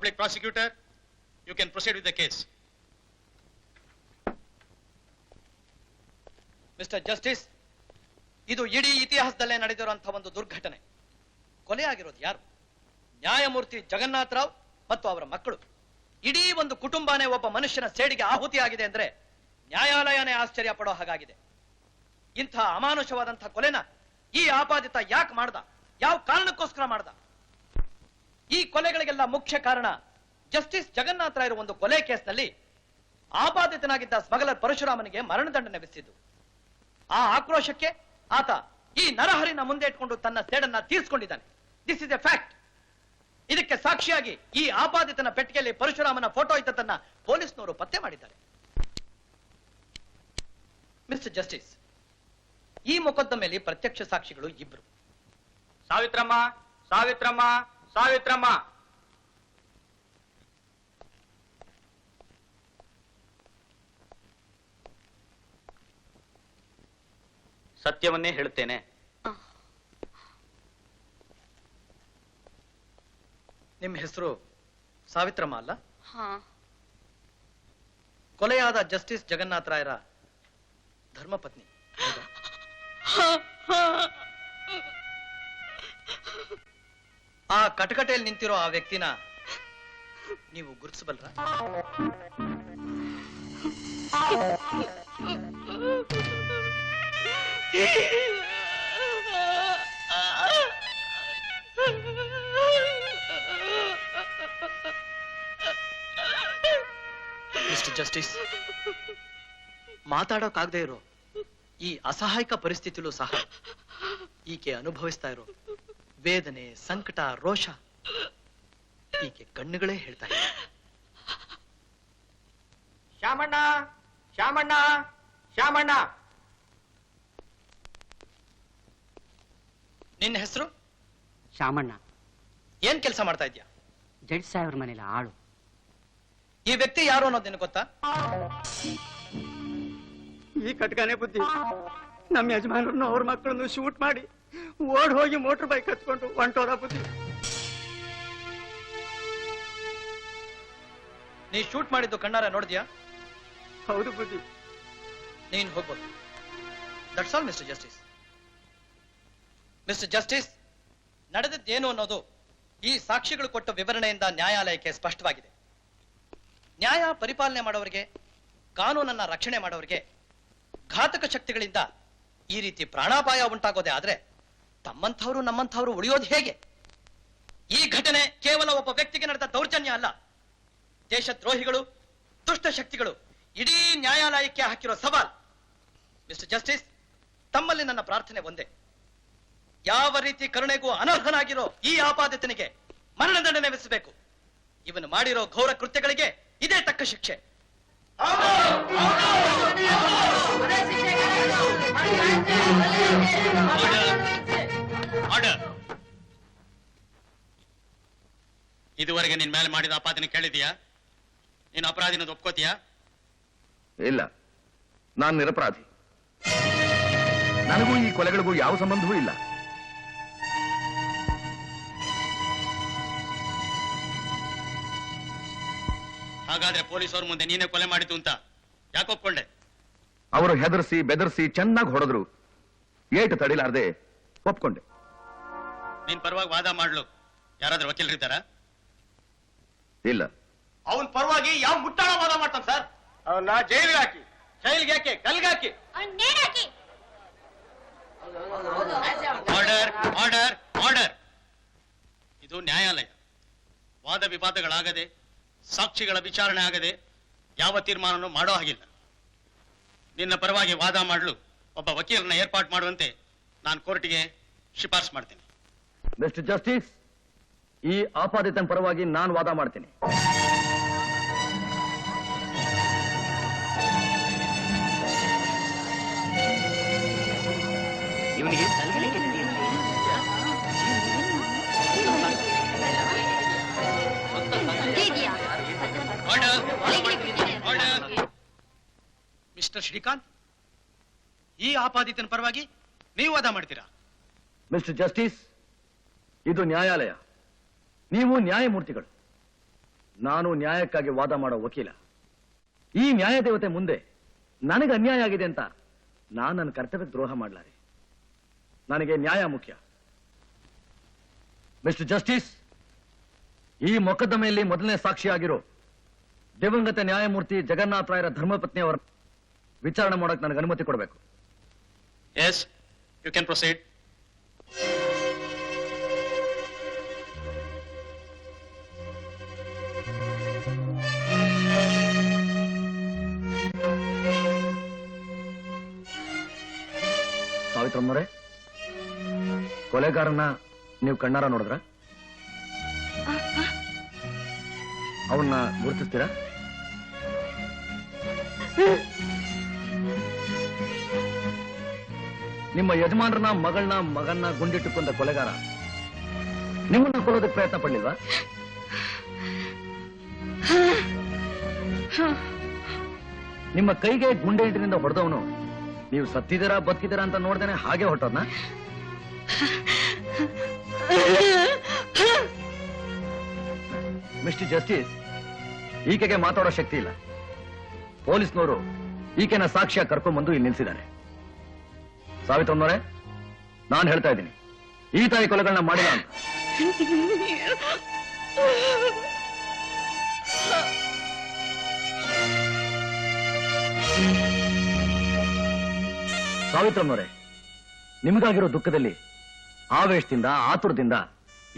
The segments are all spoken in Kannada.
Public prosecutor, you can proceed with the case. Mister justice, ಇದು ಇಡೀ ಇತಿಹಾಸದಲ್ಲೇ ನಡೆದಿರುವಂತಹ ಒಂದು ದುರ್ಘಟನೆ. ಕೊಲೆಯಾಗಿರೋದು ಯಾರು? ನ್ಯಾಯಮೂರ್ತಿ ಜಗನ್ನಾಥ ರಾವ್ ಮತ್ತು ಅವರ ಮಕ್ಕಳು. ಇಡೀ ಒಂದು ಕುಟುಂಬನೇ ಒಬ್ಬ ಮನುಷ್ಯನ ಸೇಡಿಗೆ ಆಹುತಿಯಾಗಿದೆ ಅಂದ್ರೆ ನ್ಯಾಯಾಲಯನೇ ಆಶ್ಚರ್ಯ ಪಡೋ ಹಾಗಾಗಿದೆ. ಇಂಥ ಅಮಾನುಷವಾದಂತಹ ಕೊಲೆನ ಈ ಆಪಾದಿತ ಯಾಕೆ ಮಾಡ್ದ? ಯಾವ ಕಾರಣಕ್ಕೋಸ್ಕರ ಮಾಡ್ದ? ಈ ಕೊಲೆಗಳಿಗೆಲ್ಲ ಮುಖ್ಯ ಕಾರಣ ಜಸ್ಟಿಸ್ ಜಗನ್ನಾಥ ರಾಯರು ಒಂದು ಕೊಲೆ ಕೇಸ್ನಲ್ಲಿ ಆಪಾದಿತನಾಗಿದ್ದ ಸ್ಮಗ್ಲರ್ ಪರಶುರಾಮನಿಗೆ ಮರಣದಂಡನೆ ವಿಧಿಸಿದ್ದು. ಆ ಆಕ್ರೋಶಕ್ಕೆ ಆತ ಈ ನರಹರಿನ ಮುಂದೆ ಇಟ್ಕೊಂಡು ತನ್ನ ಸೇಡನ್ನ ತೀರಿಸಿಕೊಂಡಿದ್ದಾನೆ. This is a fact. ಇದಕ್ಕೆ ಸಾಕ್ಷಿಯಾಗಿ ಈ ಆಪಾದಿತನ ಪೆಟ್ಟಿಗೆಯಲ್ಲಿ ಪರಶುರಾಮನ ಫೋಟೋ ಇದ್ದದನ್ನ ಪೊಲೀಸ್ನವರು ಪತ್ತೆ ಮಾಡಿದ್ದಾರೆ. ಮಿಸ್ಟರ್ ಜಸ್ಟಿಸ್, ಈ ಮೊಕದ್ದಮೆಯಲ್ಲಿ ಪ್ರತ್ಯಕ್ಷ ಸಾಕ್ಷಿಗಳು ಇಬ್ರು. ಸಾವಿತ್ರಮ್ಮ, ಸಾವಿತ್ರಮ್ಮ, ಸಾವಿತ್ರಮ್ಮ. ಸತ್ಯವನ್ನೇ ಹೇಳುತ್ತೇನೆ. ನಿಮ್ಮ ಹೆಸರು ಸಾವಿತ್ರಮ್ಮ ಅಲ್ಲ? ಕೊಲೆಯಾದ ಜಸ್ಟಿಸ್ ಜಗನ್ನಾಥ ರಾಯರ ಧರ್ಮಪತ್ನಿ. ಆ ಕಟಕಟೆಯಲ್ಲಿ ನಿಂತಿರೋ ಆ ವ್ಯಕ್ತಿನ ನೀವು ಗುರುತಿಸಬಲ್ರ? ಮಿಸ್ಟರ್ ಜಸ್ಟಿಸ್, ಮಾತಾಡೋಕಾಗದೆ ಇರೋ ಈ ಅಸಹಾಯಕ ಪರಿಸ್ಥಿತಿಲೂ ಸಹ ಈಕೆ ಅನುಭವಿಸ್ತಾ ಇರೋ ವೇದನೆ, ಸಂಕಟ, ರೋಷ ಈಕೆ ಕಣ್ಣುಗಳೇ ಹೇಳ್ತಾ ಇದೆ. ಶ್ಯಾಮಣ್ಣ, ಶ್ಯಾಮಣ್ಣ, ಶ್ಯಾಮಣ್ಣ. ನಿನ್ನ ಹೆಸರು? ಶಾಮಣ್ಣ. ಏನ್ ಕೆಲಸ ಮಾಡ್ತಾ ಇದ್ಯಾ? ಜಡ್ಜ್ ಸಾಹೇಬ್ರ ಮನೇಲಿ ಆಳು. ಈ ವ್ಯಕ್ತಿ ಯಾರು ಅನ್ನೋದು ನಿನಗೆ ಗೊತ್ತಾ? ಈ ಕಟ್ಕಾನೆ ಬುದ್ಧಿ ನಮ್ಮ ಯಜಮಾನರನ್ನು ಅವ್ರ ಮಕ್ಕಳನ್ನು ಶೂಟ್ ಮಾಡಿ ಓಡ್ ಹೋಗಿ ಮೋಟರ್ ಬೈಕ್ ಹತ್ಕೊಂಡು ಹೊಂಟೋದ ಬುದ್ಧಿ. ನೀ ಶೂಟ್ ಮಾಡಿದ್ದು ಕಣ್ಣಾರ ನೋಡಿದ್ಯಾ? ಹೌದು ಬುದ್ಧಿ. ನೀನ್ ಹೋಗ್ಬೋದು. That's all mister justice. Mister justice, ನಡೆದದ್ದೇನು ಅನ್ನೋದು ಈ ಸಾಕ್ಷಿಗಳು ಕೊಟ್ಟ ವಿವರಣೆಯಿಂದ ನ್ಯಾಯಾಲಯಕ್ಕೆ ಸ್ಪಷ್ಟವಾಗಿದೆ. ನ್ಯಾಯ ಪರಿಪಾಲನೆ ಮಾಡೋರಿಗೆ, ಕಾನೂನನ್ನ ರಕ್ಷಣೆ ಮಾಡೋರಿಗೆ ಘಾತಕ ಶಕ್ತಿಗಳಿಂದ ಈ ರೀತಿ ಪ್ರಾಣಾಪಾಯ ಉಂಟಾಗೋದೇ ಆದ್ರೆ ತಮ್ಮಂಥವ್ರು ನಮ್ಮಂಥವ್ರು ಉಳಿಯೋದು ಹೇಗೆ? ಈ ಘಟನೆ ಕೇವಲ ಒಬ್ಬ ವ್ಯಕ್ತಿಗೆ ನಡೆದ ದೌರ್ಜನ್ಯ ಅಲ್ಲ. ದೇಶದ್ರೋಹಿಗಳು, ದುಷ್ಟ ಶಕ್ತಿಗಳು ಇಡೀ ನ್ಯಾಯಾಲಯಕ್ಕೆ ಹಾಕಿರೋ ಸವಾಲ್. ಮಿಸ್ಟರ್ ಜಸ್ಟಿಸ್, ತಮ್ಮಲ್ಲಿ ನನ್ನ ಪ್ರಾರ್ಥನೆ ಒಂದೇ. ಯಾವ ರೀತಿ ಕರುಣೆಗೂ ಅನರ್ಹನಾಗಿರೋ ಈ ಆಪಾದಿತನಿಗೆ ಮರಣದಂಡನೆ ವಿಧಿಸಬೇಕು. ಇವನು ಮಾಡಿರೋ ಘೋರ ಕೃತ್ಯಗಳಿಗೆ ಇದೇ ತಕ್ಕ ಶಿಕ್ಷೆ. ಇದುವರೆಗೆ ನಿನ್ ಮೇಲೆ ಮಾಡಿದ ಆಪಾದನೆ ಕೇಳಿದ್ಯಾ? ನೀನು ಅಪರಾಧಿನ ಒಪ್ಕೋತೀಯಾ? ಇಲ್ಲ, ನಾನು ನಿರಪರಾಧಿ. ನನಗೂ ಈ ಕೊಲೆಗಳಿಗೂ ಯಾವ ಸಂಬಂಧವೂ ಇಲ್ಲ. ಹಾಗಾದ್ರೆ ಪೊಲೀಸವ್ರ ಮುಂದೆ ನೀನೇ ಕೊಲೆ ಮಾಡಿತು ಅಂತ ಯಾಕೆ ಒಪ್ಕೊಂಡೆ? ಅವರು ಹೆದರ್ಸಿ ಬೆದರ್ಸಿ ಚೆನ್ನಾಗಿ ಹೊಡೆದ್ರು. ಏಟು ತಡಿಲಾರ್ದೆ ಒಪ್ಕೊಂಡೆ. ನಿನ್ ಪರವಾಗಿ ವಾದ ಮಾಡ್ಲು ಯಾರಾದ್ರೂ ವಕೀಲರಿದ್ದಾರಾ? ಇಲ್ಲ. ಅವನ್ ಪರವಾಗಿ ಯಾವ ಮುಟ್ಟಾಳ ವಾದ ಮಾಡ್ತಾನ ಸರ್? ಅವನ್ನ ಜೈಲಿಗೆ ಹಾಕಿ. ಜೈಲಿಗೆ ಯಾಕೆ? ಕಲ್ಗೆ ಹಾಕಿ. Order, order, order. ಇದು ನ್ಯಾಯಾಲಯ. ವಾದ ವಿವಾದಗಳಾಗದೆ, ಸಾಕ್ಷಿಗಳ ವಿಚಾರಣೆ ಆಗದೆ ಯಾವ ತೀರ್ಮಾನವನ್ನು ಮಾಡೋ ಹಾಗಿಲ್ಲ. ನಿನ್ನ ಪರವಾಗಿ ವಾದ ಮಾಡಲು ಒಬ್ಬ ವಕೀಲರನ್ನ ಏರ್ಪಾಡು ಮಾಡುವಂತೆ ನಾನು ಕೋರ್ಟಿಗೆ ಶಿಫಾರಸು ಮಾಡ್ತೀನಿ. ಮಿಸ್ಟರ್ ಜಸ್ಟಿಸ್, ಈ ಆಪಾದಿತನ ಪರವಾಗಿ ನಾನು ವಾದ ಮಾಡ್ತೀನಿ. ಇವನಿಗೆ ಮಿಸ್ಟರ್ ಶ್ರೀಕಾಂತ್, ಈ ಆಪಾದಿತನ ಪರವಾಗಿ ನೀವು ವಾದ ಮಾಡ್ತೀರಾ? ಮಿಸ್ಟರ್ ಜಸ್ಟಿಸ್, ಇದು ನ್ಯಾಯಾಲಯ. ನೀವು ನ್ಯಾಯಮೂರ್ತಿಗಳು. ನಾನು ನ್ಯಾಯಕ್ಕಾಗಿ ವಾದ ಮಾಡೋ ವಕೀಲ. ಈ ನ್ಯಾಯ ದೇವತೆ ಮುಂದೆ ನನಗೆ ಅನ್ಯಾಯ ಆಗಿದೆ ಅಂತ ನಾನು ನನ್ನ ಕರ್ತವ್ಯಕ್ಕೆ ದ್ರೋಹ ಮಾಡಲಾರೆ. ನನಗೆ ನ್ಯಾಯ ಮುಖ್ಯ. ಮಿಸ್ಟರ್ ಜಸ್ಟಿಸ್, ಈ ಮೊಕದ್ದಮೆಯಲ್ಲಿ ಮೊದಲನೇ ಸಾಕ್ಷಿಯಾಗಿರೋ ದಿವಂಗತ ನ್ಯಾಯಮೂರ್ತಿ ಜಗನ್ನಾಥ ರಾಯರ ಧರ್ಮಪತ್ನಿ ಅವರ ವಿಚಾರಣೆ ಮಾಡೋಕೆ ನನಗೆ ಅನುಮತಿ ಕೊಡಬೇಕು. Yes, you can proceed. ಸಾವಿತ್ರಮ್ಮನವರೇ, ಕೊಲೆಗಾರನ ನೀವು ಕಣ್ಣಾರ ನೋಡಿದ್ರ? ಅವನ್ನ ಗುರುತಿಸ್ತೀರಾ? ನಿಮ್ಮ ಯಜಮಾನರನ್ನ ಮಗನ್ನ ಗುಂಡಿಟ್ಟುಕೊಂಡ ಕೊಲೆಗಾರ ನಿಮ್ಮನ್ನ ಕೊಲ್ಲೋದಕ್ಕೆ ಪ್ರಯತ್ನ ಪಡ್ಲಿಲ್ವಾ? ನಿಮ್ಮ ಕೈಗೆ ಗುಂಡೆ ಇಂಟಿನಿಂದ ಹೊಡೆದವನು ನೀವು ಸತ್ತಿದ್ದೀರಾ ಬದುಕಿದ್ದೀರಾ ಅಂತ ನೋಡ್ದೇನೆ ಹಾಗೆ ಹೊರಟೋದ್ನ? ಮಿಸ್ಟರ್ ಜಸ್ಟಿಸ್, ಈಕೆಗೆ ಮಾತಾಡೋ ಶಕ್ತಿ ಇಲ್ಲ. ಪೊಲೀಸ್ನವರು ಈಕೆನ ಸಾಕ್ಷ್ಯ ಕರ್ಕೊಂಡ್ಬಂದು ಇಲ್ಲಿ ನಿಲ್ಸಿದ್ದಾರೆ. ಸಾವಿತ್ರಮ್ಮನವರೇ, ನಾನು ಹೇಳ್ತಾ ಇದ್ದೀನಿ, ಈ ತಾಯಿ ಕೊಲೆಗಳನ್ನ ಮಾಡಿಲ್ಲ ಅಂತ. ಸಾವಿತ್ರಮ್ಮನವರೇ, ನಿಮಗಾಗಿರೋ ದುಃಖದಲ್ಲಿ ಆವೇಶದಿಂದ ಆತುರದಿಂದ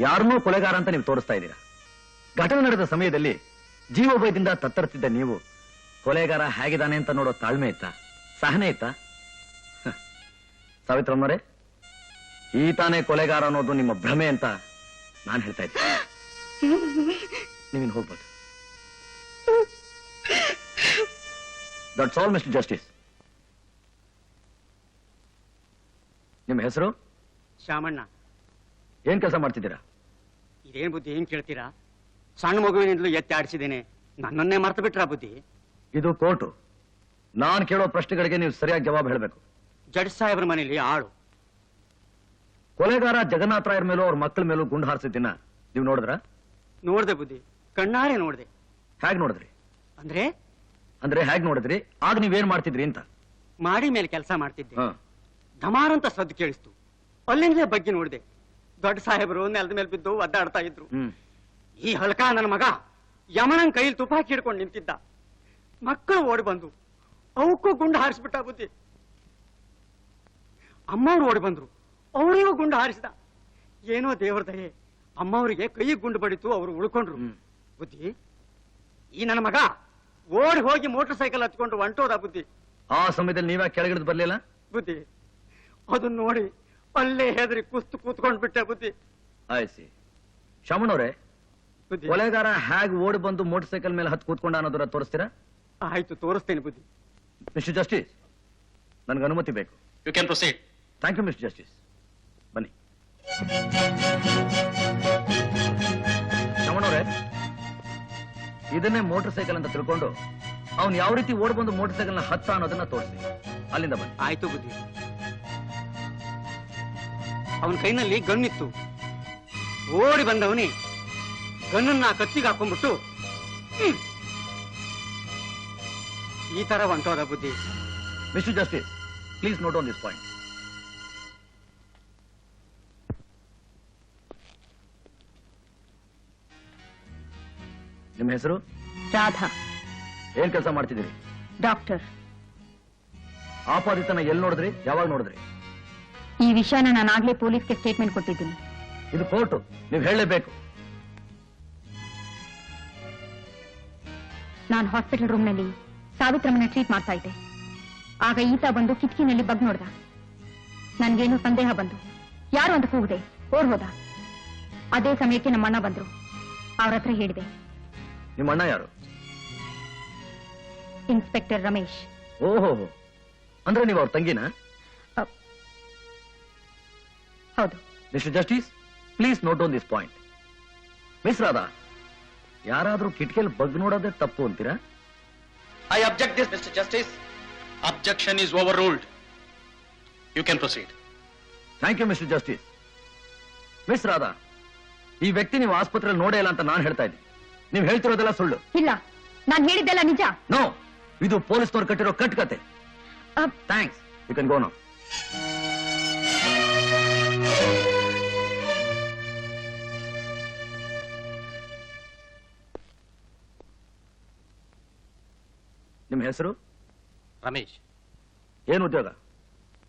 ಯಾರನ್ನೂ ಕೊಲೆಗಾರ ಅಂತ ನೀವು ತೋರಿಸ್ತಾ ಇದ್ದೀರಾ. ಘಟನೆ ನಡೆದ ಸಮಯದಲ್ಲಿ ಜೀವಭಯದಿಂದ ತತ್ತರಿಸಿದ್ದ ನೀವು ಕೊಲೆಗಾರ ಹೇಗಿದ್ದಾನೆ ಅಂತ ನೋಡೋ ತಾಳ್ಮೆ ಇತ್ತಾ, ಸಹನೆ ಇತ್ತಾ? ಸಾವಿತ್ರಮ್ಮನವರೇ, ಈ ತಾನೇ ಕೊಲೆಗಾರ ಅನ್ನೋದು ನಿಮ್ಮ ಭ್ರಮೆ ಅಂತ ನಾನು ಹೇಳ್ತಾ ಇದ್ದೀನಿ. ನೀವಿನ್ ಹೋಗ್ಬೋದು. That's all mister justice. ನಿಮ್ಮ ಹೆಸರು? ಶಾಮಣ್ಣ. ಏನ್ ಕೆಲಸ ಮಾಡ್ತಿದ್ದೀರಾ? ಇದೇನ್ ಬುದ್ಧಿ ಏನ್ ಕೇಳ್ತೀರಾ? ಸಣ್ಣ ಮಗುವಿನಿಂದಲೂ ಎತ್ತಿ ಆಡಿಸಿದ್ದೇನೆ, ನನ್ನನ್ನೇ ಮರ್ತು ಬಿಟ್ರಾ ಬುದ್ಧಿ? ಇದು ಕೋರ್ಟು. ನಾನು ಕೇಳೋ ಪ್ರಶ್ನೆಗಳಿಗೆ ನೀವು ಸರಿಯಾಗಿ ಜವಾಬು ಹೇಳಬೇಕು. ಜಡ್ಜ್ ಸಾಹೇಬ್ರ ಮನೇಲಿ ಆಳು. ಕೊಲೆಗಾರ ಜಗನ್ನಾಥ ರಾಯರ ಮೇಲೂ ಅವ್ರ ಮಕ್ಕಳ ಮೇಲೂ ಗುಂಡು ಹಾರಿಸಿದ್ದನ್ನ ನೀವು ನೋಡಿದ್ರ? ನೋಡ್ದೆ ಬುದ್ಧಿ, ಕಣ್ಣಾರೆ ನೋಡ್ದೆ. ಹೇಗ್ ನೋಡಿದ್ರಿ? ಅಂದ್ರೆ ಹೇಗ್ ನೋಡಿದ್ರಿ? ಆಗ ನೀವೇನ್ ಮಾಡ್ತಿದ್ರಿ ಅಂತ? ಮಾಡಿ ಮೇಲೆ ಕೆಲಸ ಮಾಡ್ತಿದ್ದೆ. ಧಮಾರಂತ ಸದ್ದು ಕೇಳಿಸ್ತು. ಅಲ್ಲಿಂದಲೇ ಬಗ್ಗೆ ನೋಡಿದೆ. ದೊಡ್ಡ ಸಾಹೇಬರು ನೆಲದ ಮೇಲೆ ಬಿದ್ದು ಒದ್ದಾಡ್ತಾ ಇದ್ರು. ಈ ಹಲ್ಕ ನನ್ನ ಮಗ ಯಮನನ್ ಕೈಲಿ ತುಪಾಕಿ ಹಿಡ್ಕೊಂಡು ನಿಂತಿದ್ದ. ಮಕ್ಕಳು ಓಡಿ ಬಂದು ಅವಕ್ಕೂ ಗುಂಡು ಹಾರಿಸ್ಬಿಟ್ಟ ಬುದ್ಧಿ. ಅಮ್ಮವ್ರು ಓಡಿ ಬಂದ್ರು, ಅವರಿಗೂ ಗುಂಡು ಹಾರಿಸಿದ. ಏನೋ ದೇವ್ರ ದಯೆ, ಅಮ್ಮವರಿಗೆ ಕೈ ಗುಂಡು ಬಡಿತು, ಅವರು ಉಳ್ಕೊಂಡ್ರು. ಬುದ್ಧಿ, ಈ ನನ್ನ ಮಗ ಓಡಿ ಹೋಗಿ ಮೋಟರ್ ಸೈಕಲ್ ಹತ್ಕೊಂಡು ಹೊಂಟೋದ ಬುದ್ಧಿ. ಆ ಸಮಯದಲ್ಲಿ ನೀವೇ ಕೆಳಗಿಳಿದು ಬರ್ಲಿಲ್ಲ? ಬುದ್ಧಿ, ಅದನ್ನ ನೋಡಿ ಅಲ್ಲೇ ಹೆದರಿ ಕೂತ್ಕೊಂಡ್ ಬಿಟ್ಟೆ ಬುದ್ಧಿ. ಆಯ್ಸಿ. ಶಾಮಣ್ಣವ್ರೆ, ಕೊಲೆಗಾರ ಹೇಗ್ ಓಡಿ ಬಂದು ಮೋಟರ್ ಸೈಕಲ್ ಮೇಲೆ ಹತ್ತು ಕೂತ್ಕೊಂಡ ಅನ್ನೋದರ ತೋರಿಸ್ತೀರಾ? ಆಯ್ತು, ತೋರಿಸ್ತೇನೆ ಬುದ್ಧಿ. ಮಿಸ್ಟರ್ ಜಸ್ಟಿಸ್, ನನ್ಗೆ ಅನುಮತಿ ಬೇಕು. You can proceed. Thank you mister justice. ಬನ್ನಿ. ಶಾಮಣ್ಣವ್ರೆ, ಇದನ್ನೇ ಮೋಟರ್ ಸೈಕಲ್ ಅಂತ ತಿಳ್ಕೊಂಡು ಅವನು ಯಾವ ರೀತಿ ಓಡಿ ಬಂದು ಮೋಟರ್ ಸೈಕಲ್ ನ ಹತ್ತ ಅನ್ನೋದನ್ನ ತೋರಿಸಿ. ಅಲ್ಲಿಂದ ಬನ್ನಿ. ಆಯ್ತು ಬುದ್ಧಿ. ಅವನ ಕೈನಲ್ಲಿ ಗನ್ನಿತ್ತು. ಓಡಿ ಬಂದವನಿ ಗನ್ನನ್ನ ಕತ್ತಿಗೆ ಹಾಕೊಂಡ್ಬಿಟ್ಟು ಈ ತರ ಹೊಂಟೋದ ಬುದ್ಧಿ. Mister justice, please note on this point. ನಿಮ್ಮ ಹೆಸರು? ರಾಧಾ. ಏನ್ ಕೆಲಸ ಮಾಡ್ತಿದ್ದೀರಿ? ಡಾಕ್ಟರ್. ಆಪಾದಿತನ ಎಲ್ಲಿ ನೋಡಿದ್ರಿ? ಯಾವಾಗ ನೋಡಿದ್ರಿ? ಈ ವಿಷಯನ ನಾನು ಆಗ್ಲೇ ಪೊಲೀಸ್ಗೆ ಸ್ಟೇಟ್ಮೆಂಟ್ ಕೊಟ್ಟಿದ್ದೀನಿ. ಇದು ಕೋರ್ಟು, ನೀವು ಹೇಳಲೇಬೇಕು. ನಾನು ಹಾಸ್ಪಿಟಲ್ ರೂಮ್ ನಲ್ಲಿ ಸಾವಿತ್ರಮ್ಮನ ಟ್ರೀಟ್ ಮಾಡ್ತಾ ಇದ್ದೆ. ಆಗ ಈತ ಬಂದು ಕಿಟಕಿನಲ್ಲಿ ಬಗ್ ನೋಡ್ದ. ನನ್ಗೇನು ಸಂದೇಹ ಬಂದು ಯಾರು ಅಂತ ಕೂಗಿದೆ, ಓಡ್ ಹೋದ. ಅದೇ ಸಮಯಕ್ಕೆ ನಮ್ಮ ಅಣ್ಣ ಬಂದ್ರು. ಅವ್ರ ಹತ್ರ ಹೇಳಿದೆ. ನಿಮ್ಮ ಅಣ್ಣ ಯಾರು? ಇನ್ಸ್ಪೆಕ್ಟರ್ ರಮೇಶ್. ಓಹೋ, ಅಂದ್ರೆ ನೀವು ಅವ್ರ ತಂಗಿನ? ಹೌದು. Mister justice, please note on this point. Miss Radha, ಯಾರಾದ್ರೂ ಕಿಟಕಿಯಲ್ಲಿ ಬಗ್ ನೋಡೋದೇ ತಪ್ಪು ಅಂತೀರಾ? I object this mister justice. Objection is overruled. You can proceed. Thank you mister justice. Miss Radha, ಈ ವ್ಯಕ್ತಿ ನೀವು ಆಸ್ಪತ್ರೆಯಲ್ಲಿ ನೋಡೇ ಇಲ್ಲ ಅಂತ ನಾನು ಹೇಳ್ತಾ ಇದ್ದೀನಿ. ನೀವು ಹೇಳ್ತಿರೋದೆಲ್ಲ ಸುಳ್ಳು. ಇಲ್ಲ, ನಾನು ಹೇಳಿದ್ದೆಲ್ಲ ನಿಜ. ನೋ, ಇದು ಪೊಲೀಸ್ನವ್ರು ಕಟ್ಟಿರೋ ಕಟ್ಟುಕತೆ. Thanks, you can go now. ನಿಮ್ಮ ಹೆಸರು? ರಮೇಶ್. ಏನು ಉದ್ಯೋಗ?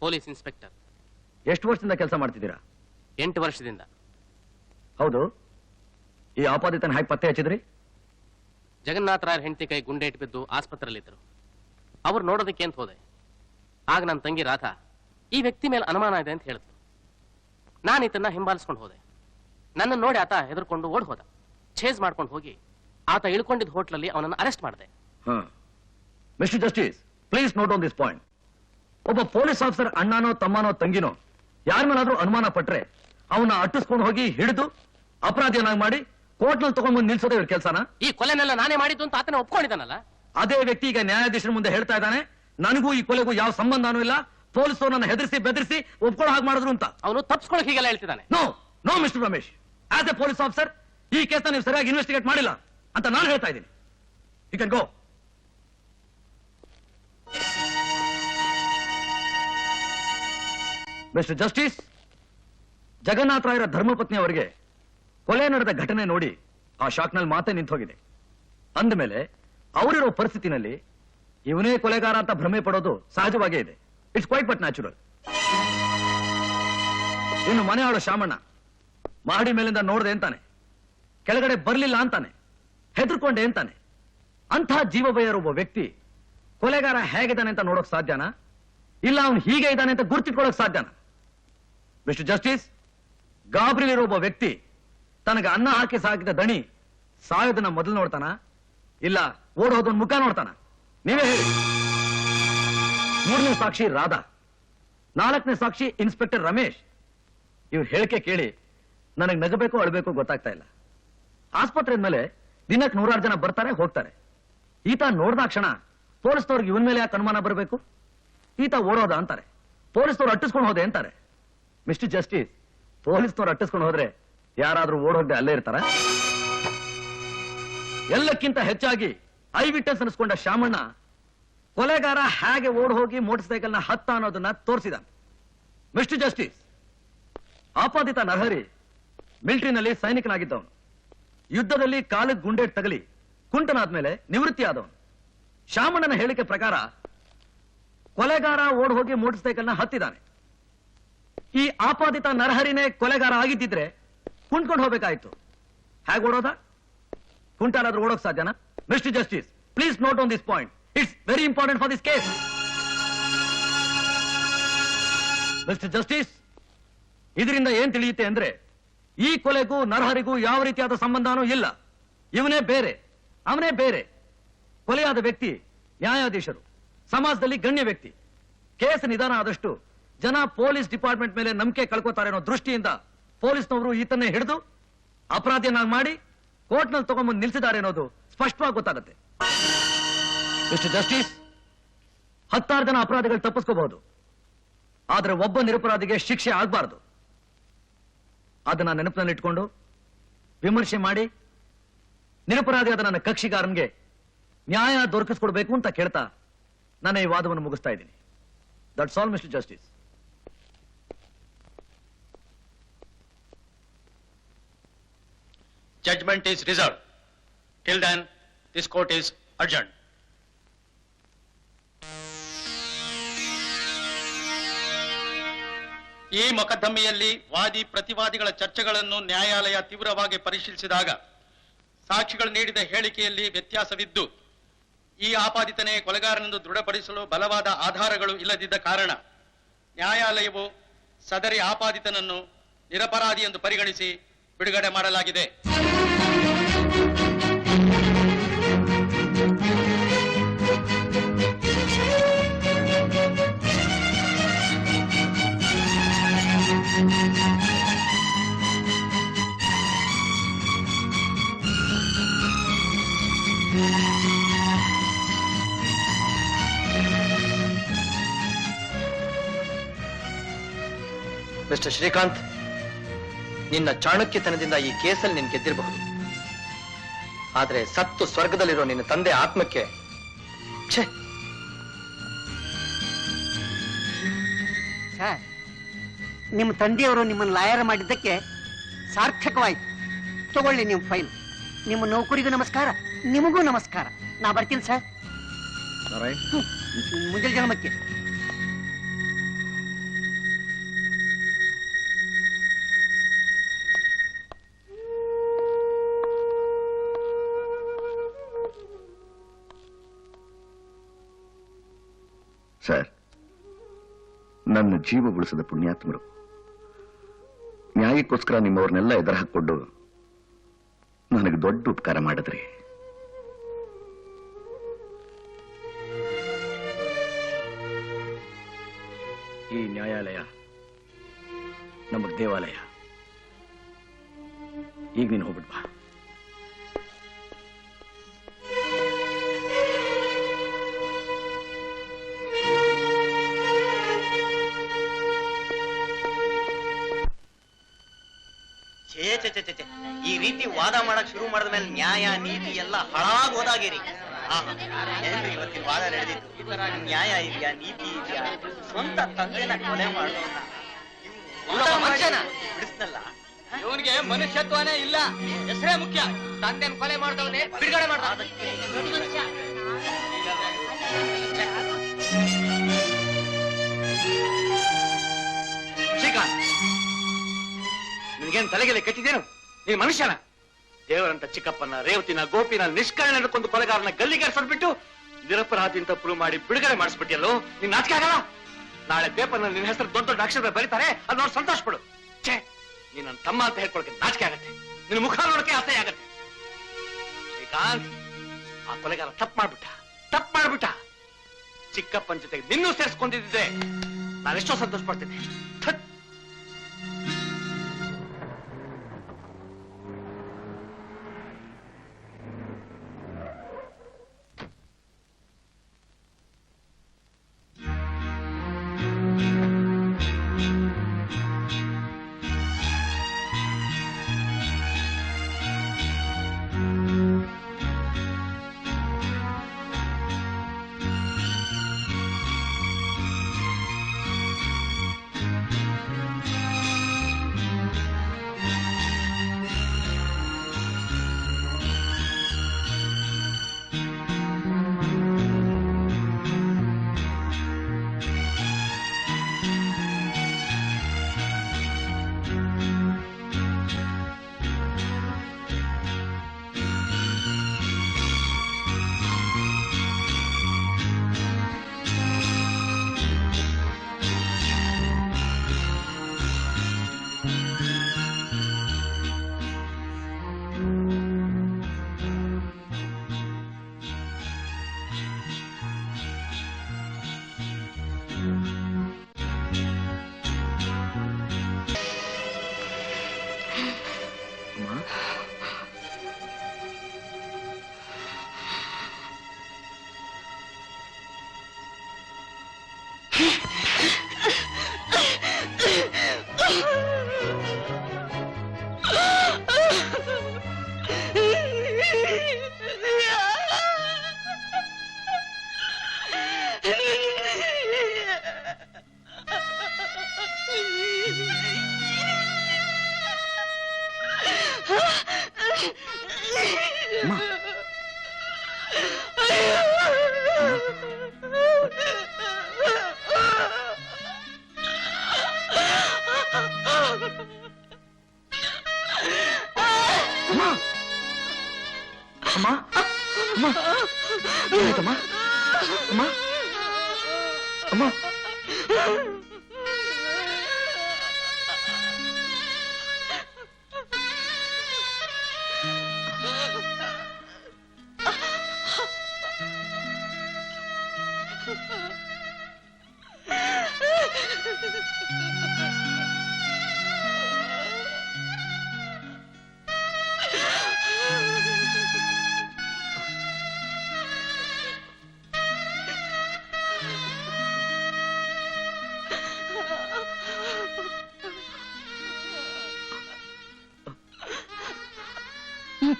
Police inspector. ಎಷ್ಟು ವರ್ಷದಿಂದ ಕೆಲಸ ಮಾಡ್ತಿದ್ದೀರಾ? 8 ವರ್ಷದಿಂದ. ಹೌದು, ಈ ಆಪಾದಿತನ ಹೇಗೆ ಪತ್ತೆ ಹಚ್ಚಿದ್ರಿ? ಜಗನ್ನಾಥ ರಾಯರ್ ಹೆಂಡತಿ ಕೈ ಗುಂಡೆ ಇಟ್ಟು ಬಿದ್ದು ಆಸ್ಪತ್ರೆಯಲ್ಲಿದ್ದರು. ಅವ್ರು ನೋಡೋದಕ್ಕೆ ಅಂತ ಹೋದೆ. ಆಗ ನನ್ನ ತಂಗಿ ರಾಧಾ ಈ ವ್ಯಕ್ತಿ ಮೇಲೆ ಅನುಮಾನ ಇದೆ ಅಂತ ಹೇಳಿದ್ರು. ನಾನು ಈತನ್ನ ಹಿಂಬಾಲಿಸ್ಕೊಂಡು ಹೋದೆ. ನನ್ನ ನೋಡಿ ಆತ ಹೆದರ್ಕೊಂಡು ಓಡ್ ಹೋದ. ಛೇಜ್ ಮಾಡ್ಕೊಂಡು ಹೋಗಿ ಆತ ಇಳ್ಕೊಂಡಿದ್ದ ಹೋಟ್ಲಲ್ಲಿ ಅವನನ್ನು ಅರೆಸ್ಟ್ ಮಾಡಿದೆ. Mister justice, please note on this point. ಒಬ್ಬ ಪೊಲೀಸ್ ಆಫೀಸರ್ ಅಣ್ಣನೋ ತಮ್ಮನೋ ತಂಗಿನೋ ಯಾರ ಮೇಲಾದ್ರೂ ಅನುಮಾನ ಪಟ್ರೆ ಅವನ್ನ ಅಟ್ಟಿಸ್ಕೊಂಡು ಹೋಗಿ ಹಿಡಿದು ಅಪರಾಧಿಯನ್ನಾಗಿ ಮಾಡಿ ಕೋರ್ಟ್ನಲ್ಲಿ ತಗೊಂಡ್ಬಂದು ನಿಲ್ಸೋದೇ ಇವ್ರ ಕೆಲಸನ? ಈ ಕೊಲೆನೆಲ್ಲ ನಾನೇ ಮಾಡಿದ್ದು ಅಂತ ಆತನ ಒಪ್ಕೊಂಡಿದ್ದಾನಲ್ಲ. ಅದೇ ವ್ಯಕ್ತಿ ಈಗ ನ್ಯಾಯಾಧೀಶರ ಮುಂದೆ ಹೇಳ್ತಾ ಇದ್ದಾನೆ, ನನಗೂ ಈ ಕೊಲೆಗೂ ಯಾವ ಸಂಬಂಧನೂ ಇಲ್ಲ, ಪೊಲೀಸರು ನನ್ನ ಹೆದರಿಸಿ ಬೆದರಿಸಿ ಒಪ್ಕೊಳ್ಳೋ ಹಾಗೆ ಮಾಡಿದ್ರು ಅಂತ. ಅವನು ತಪ್ಪಿಸ್ಕೊಳ್ಳೋಕೆ ಹೀಗೆಲ್ಲ ಹೇಳ್ತಿದ್ದಾನೆ. No no mister Ramesh, as a police officer ಈ ಕೇಸ್ನ ನೀವು ಸರಿಯಾಗಿ ಇನ್ವೆಸ್ಟಿಗೇಟ್ ಮಾಡಿಲ್ಲ ಅಂತ ನಾನು ಹೇಳ್ತಾ ಇದ್ದೀನಿ. You can go. Mister justice, Jagannatha ರಾಯರ ಧರ್ಮಪತ್ನಿ ಅವರಿಗೆ ಕೊಲೆ ನಡೆದ ಘಟನೆ ನೋಡಿ ಆ ಶಾಕ್ನಲ್ಲಿ ಮಾತೇ ನಿಂತು ಹೋಗಿದೆ. ಅಂದಮೇಲೆ ಅವರಿರೋ ಪರಿಸ್ಥಿತಿನಲ್ಲಿ ಇವನೇ ಕೊಲೆಗಾರ ಅಂತ ಭ್ರಮೆ ಪಡೋದು ಸಹಜವಾಗೇ ಇದೆ. It's quite but natural. ಇನ್ನು ಮನೆ ಆಳೋ ಶಾಮಣ್ಣ ಮಹಡಿ ಮೇಲಿಂದ ನೋಡ್ದೆ ಅಂತಾನೆ, ಕೆಳಗಡೆ ಬರ್ಲಿಲ್ಲ ಅಂತಾನೆ, ಹೆದರ್ಕೊಂಡೆ ಅಂತಾನೆ. ಅಂಥ ಜೀವ ಭಯ ಒಬ್ಬ ವ್ಯಕ್ತಿ ಕೊಲೆಗಾರ ಹೇಗಿದ್ದಾನೆ ಅಂತ ನೋಡೋಕ್ ಸಾಧ್ಯನಾ? ಇಲ್ಲ ಅವನು ಹೀಗೆ ಇದ್ದಾನೆ ಅಂತ ಗುರ್ತಿಟ್ಕೊಳ್ಳೋಕ್ ಸಾಧ್ಯನಾ? ಮಿಸ್ಟರ್ ಜಸ್ಟಿಸ್, ಗಾಬರಿಲಿರೋ ಒಬ್ಬ ವ್ಯಕ್ತಿ ತನಗೆ ಅನ್ನ ಹಾಕಿ ಸಾಕಿದ ದಣಿ ಸಾಯೋದನ್ನ ಮೊದಲು ನೋಡ್ತಾನ, ಇಲ್ಲ ಓಡೋದೊಂದು ಮುಖ ನೋಡ್ತಾನ? ನೀವೇ ಹೇಳಿ. 3ನೇ ಸಾಕ್ಷಿ ರಾಧಾ, 4ನೇ ಸಾಕ್ಷಿ ಇನ್ಸ್ಪೆಕ್ಟರ್ ರಮೇಶ್. ಇವ್ರ ಹೇಳಿಕೆ ಕೇಳಿ ನನಗೆ ನಗಬೇಕು ಅಳಬೇಕು ಗೊತ್ತಾಗ್ತಾ ಇಲ್ಲ. ಆಸ್ಪತ್ರೆ ಮೇಲೆ ದಿನಕ್ಕೆ 100 ಜನ ಬರ್ತಾರೆ ಹೋಗ್ತಾರೆ. ಈತ ನೋಡ್ದಾಕ್ಷಣ ಪೊಲೀಸ್ನವ್ರಿಗೆ ಇವನ್ ಮೇಲೆ ಯಾಕೆ ಅನುಮಾನ ಬರಬೇಕು? ಈತ ಓಡೋದ ಅಂತಾರೆ, ಪೊಲೀಸ್ನವ್ರು ಅಟ್ಟಿಸ್ಕೊಂಡು ಹೋದೆ ಅಂತಾರೆ. ಮಿಸ್ಟರ್ ಜಸ್ಟಿಸ್, ಪೊಲೀಸ್ನವ್ರು ಅಟ್ಟಿಸ್ಕೊಂಡು ಹೋದ್ರೆ ಯಾರಾದ್ರೂ ಓಡೋಗ್ದೆ ಅಲ್ಲೇ ಇರ್ತಾರ? ಎಲ್ಲಕ್ಕಿಂತ ಹೆಚ್ಚಾಗಿ ಐ ವಿಟ್ನೆಸ್ ಅನಿಸ್ಕೊಂಡ ಶಾಮಣ್ಣ ಕೊಲೆಗಾರ ಹೇಗೆ ಓಡ್ ಹೋಗಿ ಮೋಟರ್ ಸೈಕಲ್ನ ಹತ್ತ ಅನ್ನೋದನ್ನ ತೋರಿಸಿದ. ಮಿಸ್ಟರ್ ಜಸ್ಟಿಸ್, ಆಪಾದಿತ ನರಹರಿ ಮಿಲಿಟರಿನಲ್ಲಿ ಸೈನಿಕನಾಗಿದ್ದವನು. ಯುದ್ಧದಲ್ಲಿ ಕಾಲಿಗೆ ಗುಂಡೆ ತಗಲಿ ಕುಂಟನಾದ್ಮೇಲೆ ನಿವೃತ್ತಿ ಆದವನು. ಶಾಮಣ್ಣನ ಹೇಳಿಕೆ ಪ್ರಕಾರ ಕೊಲೆಗಾರ ಓಡ್ ಹೋಗಿ ಮೋಟರ್ ಸೈಕಲ್ನ ಹತ್ತಿದ್ದಾನೆ. ಈ ಆಪಾದಿತ ನರಹರಿನೇ ಕೊಲೆಗಾರ ಆಗಿದ್ದಿದ್ರೆ ಕುಂಟ್ಕೊಂಡು ಹೋಗ್ಬೇಕಾಯ್ತು. ಹೇಗೆ ಓಡೋದ? ಕುಂಟಾಲಾದ್ರೂ ಓಡೋಕ್ ಸಾಧ್ಯನಾ? Mister justice, please note on this point. It's very important for this case. Mister justice, ಇದರಿಂದ ಏನ್ ತಿಳಿಯುತ್ತೆ ಅಂದ್ರೆ ಈ ಕೊಲೆಗೂ ನರಹರಿಗೂ ಯಾವ ರೀತಿಯಾದ ಸಂಬಂಧನೂ ಇಲ್ಲ. ಇವನೇ ಬೇರೆ, ಅವನೇ ಬೇರೆ. ಕೊಲೆಯಾದ ವ್ಯಕ್ತಿ ನ್ಯಾಯಾಧೀಶರು, ಸಮಾಜದಲ್ಲಿ ಗಣ್ಯ ವ್ಯಕ್ತಿ. ಕೇಸ್ ನಿಧಾನ ಆದಷ್ಟು ಜನ ಪೊಲೀಸ್ ಡಿಪಾರ್ಟ್ಮೆಂಟ್ ಮೇಲೆ ನಂಬಿಕೆ ಕಳ್ಕೋತಾರೆ ಅನ್ನೋ ದೃಷ್ಟಿಯಿಂದ ಪೊಲೀಸ್ನವರು ಈತನ್ನೇ ಹಿಡಿದು ಅಪರಾಧಿಯನ್ನಾಗಿ ಮಾಡಿ ಕೋರ್ಟ್ನಲ್ಲಿ ತಗೊಂಡ್ಬಂದು ನಿಲ್ಸಿದ್ದಾರೆ ಅನ್ನೋದು ಸ್ಪಷ್ಟವಾಗಿ ಗೊತ್ತಾಗುತ್ತೆ. ಮಿಸ್ಟರ್ ಜಸ್ಟಿಸ್, 10 ಜನ ಅಪರಾಧಿಗಳು ತಪ್ಪಿಸ್ಕೋಬಹುದು, ಆದ್ರೆ ಒಬ್ಬ ನಿರಪರಾಧಿಗೆ ಶಿಕ್ಷೆ ಆಗಬಾರದು. ಅದನ್ನ ನೆನಪಿನಲ್ಲಿಟ್ಕೊಂಡು ವಿಮರ್ಶೆ ಮಾಡಿ ನಿರಪರಾಧಿಯಾದ ನನ್ನ ಕಕ್ಷಿಗಾರನ್ಗೆ ನ್ಯಾಯ ದೊರಕಿಸ್ಕೊಡ್ಬೇಕು ಅಂತ ಕೇಳ್ತಾ ನನ್ನ ಈ ವಾದವನ್ನು ಮುಗಿಸ್ತಾ ಇದ್ದೀನಿ. That's all mister justice. Judgment is reserved. Till then, this court is adjourned. ಈ ಮೊಕದ್ದಮೆಯಲ್ಲಿ ವಾದಿ ಪ್ರತಿವಾದಿಗಳ ಚರ್ಚೆಗಳನ್ನು ನ್ಯಾಯಾಲಯ ತೀವ್ರವಾಗಿ ಪರಿಶೀಲಿಸಿದಾಗ ಸಾಕ್ಷಿಗಳು ನೀಡಿದ ಹೇಳಿಕೆಯಲ್ಲಿ ವ್ಯತ್ಯಾಸವಿದ್ದು ಈ ಆಪಾದಿತನೇ ಕೊಲೆಗಾರನೆಂದು ದೃಢಪಡಿಸಲು ಬಲವಾದ ಆಧಾರಗಳು ಇಲ್ಲದಿದ್ದ ಕಾರಣ ನ್ಯಾಯಾಲಯವು ಸದರಿ ಆಪಾದಿತನನ್ನು ನಿರಪರಾಧಿ ಎಂದು ಪರಿಗಣಿಸಿ ಬಿಡುಗಡೆ ಮಾಡಲಾಗಿದೆ. ಮಿಸ್ಟರ್ ಶ್ರೀಕಾಂತ್, ನಿನ್ನ ಚಾಣಕ್ಯತನದಿಂದ ಈ ಕೇಸಲ್ಲಿ ನೀನು ಗೆದ್ದಿರಬಹುದು. ಆದ್ರೆ ಸತ್ತು ಸ್ವರ್ಗದಲ್ಲಿರೋ ನಿನ್ನ ತಂದೆ ಆತ್ಮಕ್ಕೆ ಛೇ. ಸರ್, ನಿಮ್ಮ ತಂದೆಯವರು ನಿಮ್ಮನ್ನು ಲಾಯರ್ ಮಾಡಿದ್ದಕ್ಕೆ ಸಾರ್ಥಕವಾಯ್ತು. ತಗೊಳ್ಳಿ ನಿಮ್ಮ ಫೈಲ್. ನಿಮ್ಮ ನೌಕರಿಗೂ ನಮಸ್ಕಾರ, ನಿಮಗೂ ನಮಸ್ಕಾರ. ನಾ ಬರ್ತೀನಿ ಸರ್. ಮುಂಜಾನೆ ಜನ್ಮಕ್ಕೆ. ಸರ್, ನನ್ನ ಜೀವ ಉಳಿಸಿದ ಪುಣ್ಯಾತ್ಮರು ನ್ಯಾಯಕ್ಕೋಸ್ಕರ ನಿಮ್ಮವ್ರನ್ನೆಲ್ಲ ಎದುರು ಹಾಕೊಂಡು ನನಗೆ ದೊಡ್ಡ ಉಪಕಾರ ಮಾಡಿದ್ರಿ. ಈ ನ್ಯಾಯಾಲಯ ನಮಗ್ ದೇವಾಲಯ. ಈಗ ನೀನು ಹೋಗ್ಬಿಡ್ಬಾ. ಈ ರೀತಿ ವಾದ ಮಾಡಕ್ ಶುರು ಮಾಡಿದ ಮೇಲೆ ನ್ಯಾಯ ನೀತಿ ಎಲ್ಲ ಹಾಳಾಗ್ ಹೋದಾಗಿರಿ. ಏನ್ರಿ ಇವತ್ತಿನ ವಾದ ನಡೆದಿತ್ತು? ನ್ಯಾಯ ಇದೆಯಾ, ನೀತಿ ಇದೆಯಾ? ಸ್ವಂತ ತಂದೆನ ಕೊಲೆ ಮಾಡೋಣ ಬಿಡಿಸ್ನಲ್ಲ. ಇವನಿಗೆ ಮನುಷ್ಯತ್ವನೇ ಇಲ್ಲ, ಹೆಸರೇ ಮುಖ್ಯ. ತಂದೆನ ಕೊಲೆ ಮಾಡಿದವನೇ ಬಿಡುಗಡೆ ಮಾಡ್ದ. ಶ್ರೀಕಾಂತ್, ನಿನ್ಗೇನ್ ತಲೆಗೆಲೆ ಕೆಟ್ಟಿದ್ದೇನು? ನೀನ್ ಮನುಷ್ಯನ? ದೇವರಂತ ಚಿಕ್ಕಪ್ಪನ, ರೇವತಿನ, ಗೋಪಿನ, ನಿಷ್ಕರಣ ಕೊಂದು ಕೊಲೆಗಾರನ ಗಲ್ಲಿಗೇರ್ಸ್ಬಿಟ್ಟು ನಿರಪರಾಧಿ ಅಂತ ಪ್ರೂವ್ ಮಾಡಿ ಬಿಡುಗಡೆ ಮಾಡಿಸ್ಬಿಟ್ಟಿಯಲ್ಲೋ. ನೀನ್ ನಾಚಿಕೆ ಆಗಲ್ಲ? ನಾಳೆ ಪೇಪರ್ನಲ್ಲಿ ನಿನ್ನ ಹೆಸರು ದೊಡ್ಡ ದೊಡ್ಡ ಅಕ್ಷರ ಬರೀತಾರೆ, ಅದು ನೋಡಿ ಸಂತೋಷ ಪಡು. ಛೇ, ನೀನ್ ನನ್ನ ತಮ್ಮ ಅಂತ ಹೇಳ್ಕೊಳಕ್ಕೆ ನಾಚಿಕೆ ಆಗತ್ತೆ. ನಿನ್ನ ಮುಖ ನೋಡಕ್ಕೆ ಅಸಹ್ಯ ಆಗತ್ತೆ. ಶ್ರೀಕಾಂತ್, ಆ ಕೊಲೆಗಾರ ತಪ್ಪು ಮಾಡ್ಬಿಟ್ಟ. ಚಿಕ್ಕಪ್ಪನ ಜೊತೆಗೆ ನಿನ್ನೂ ಸೇರಿಸ್ಕೊಂಡಿದ್ದೆ ನಾನೆಷ್ಟೋ ಸಂತೋಷ ಪಡ್ತಿದ್ದೆ.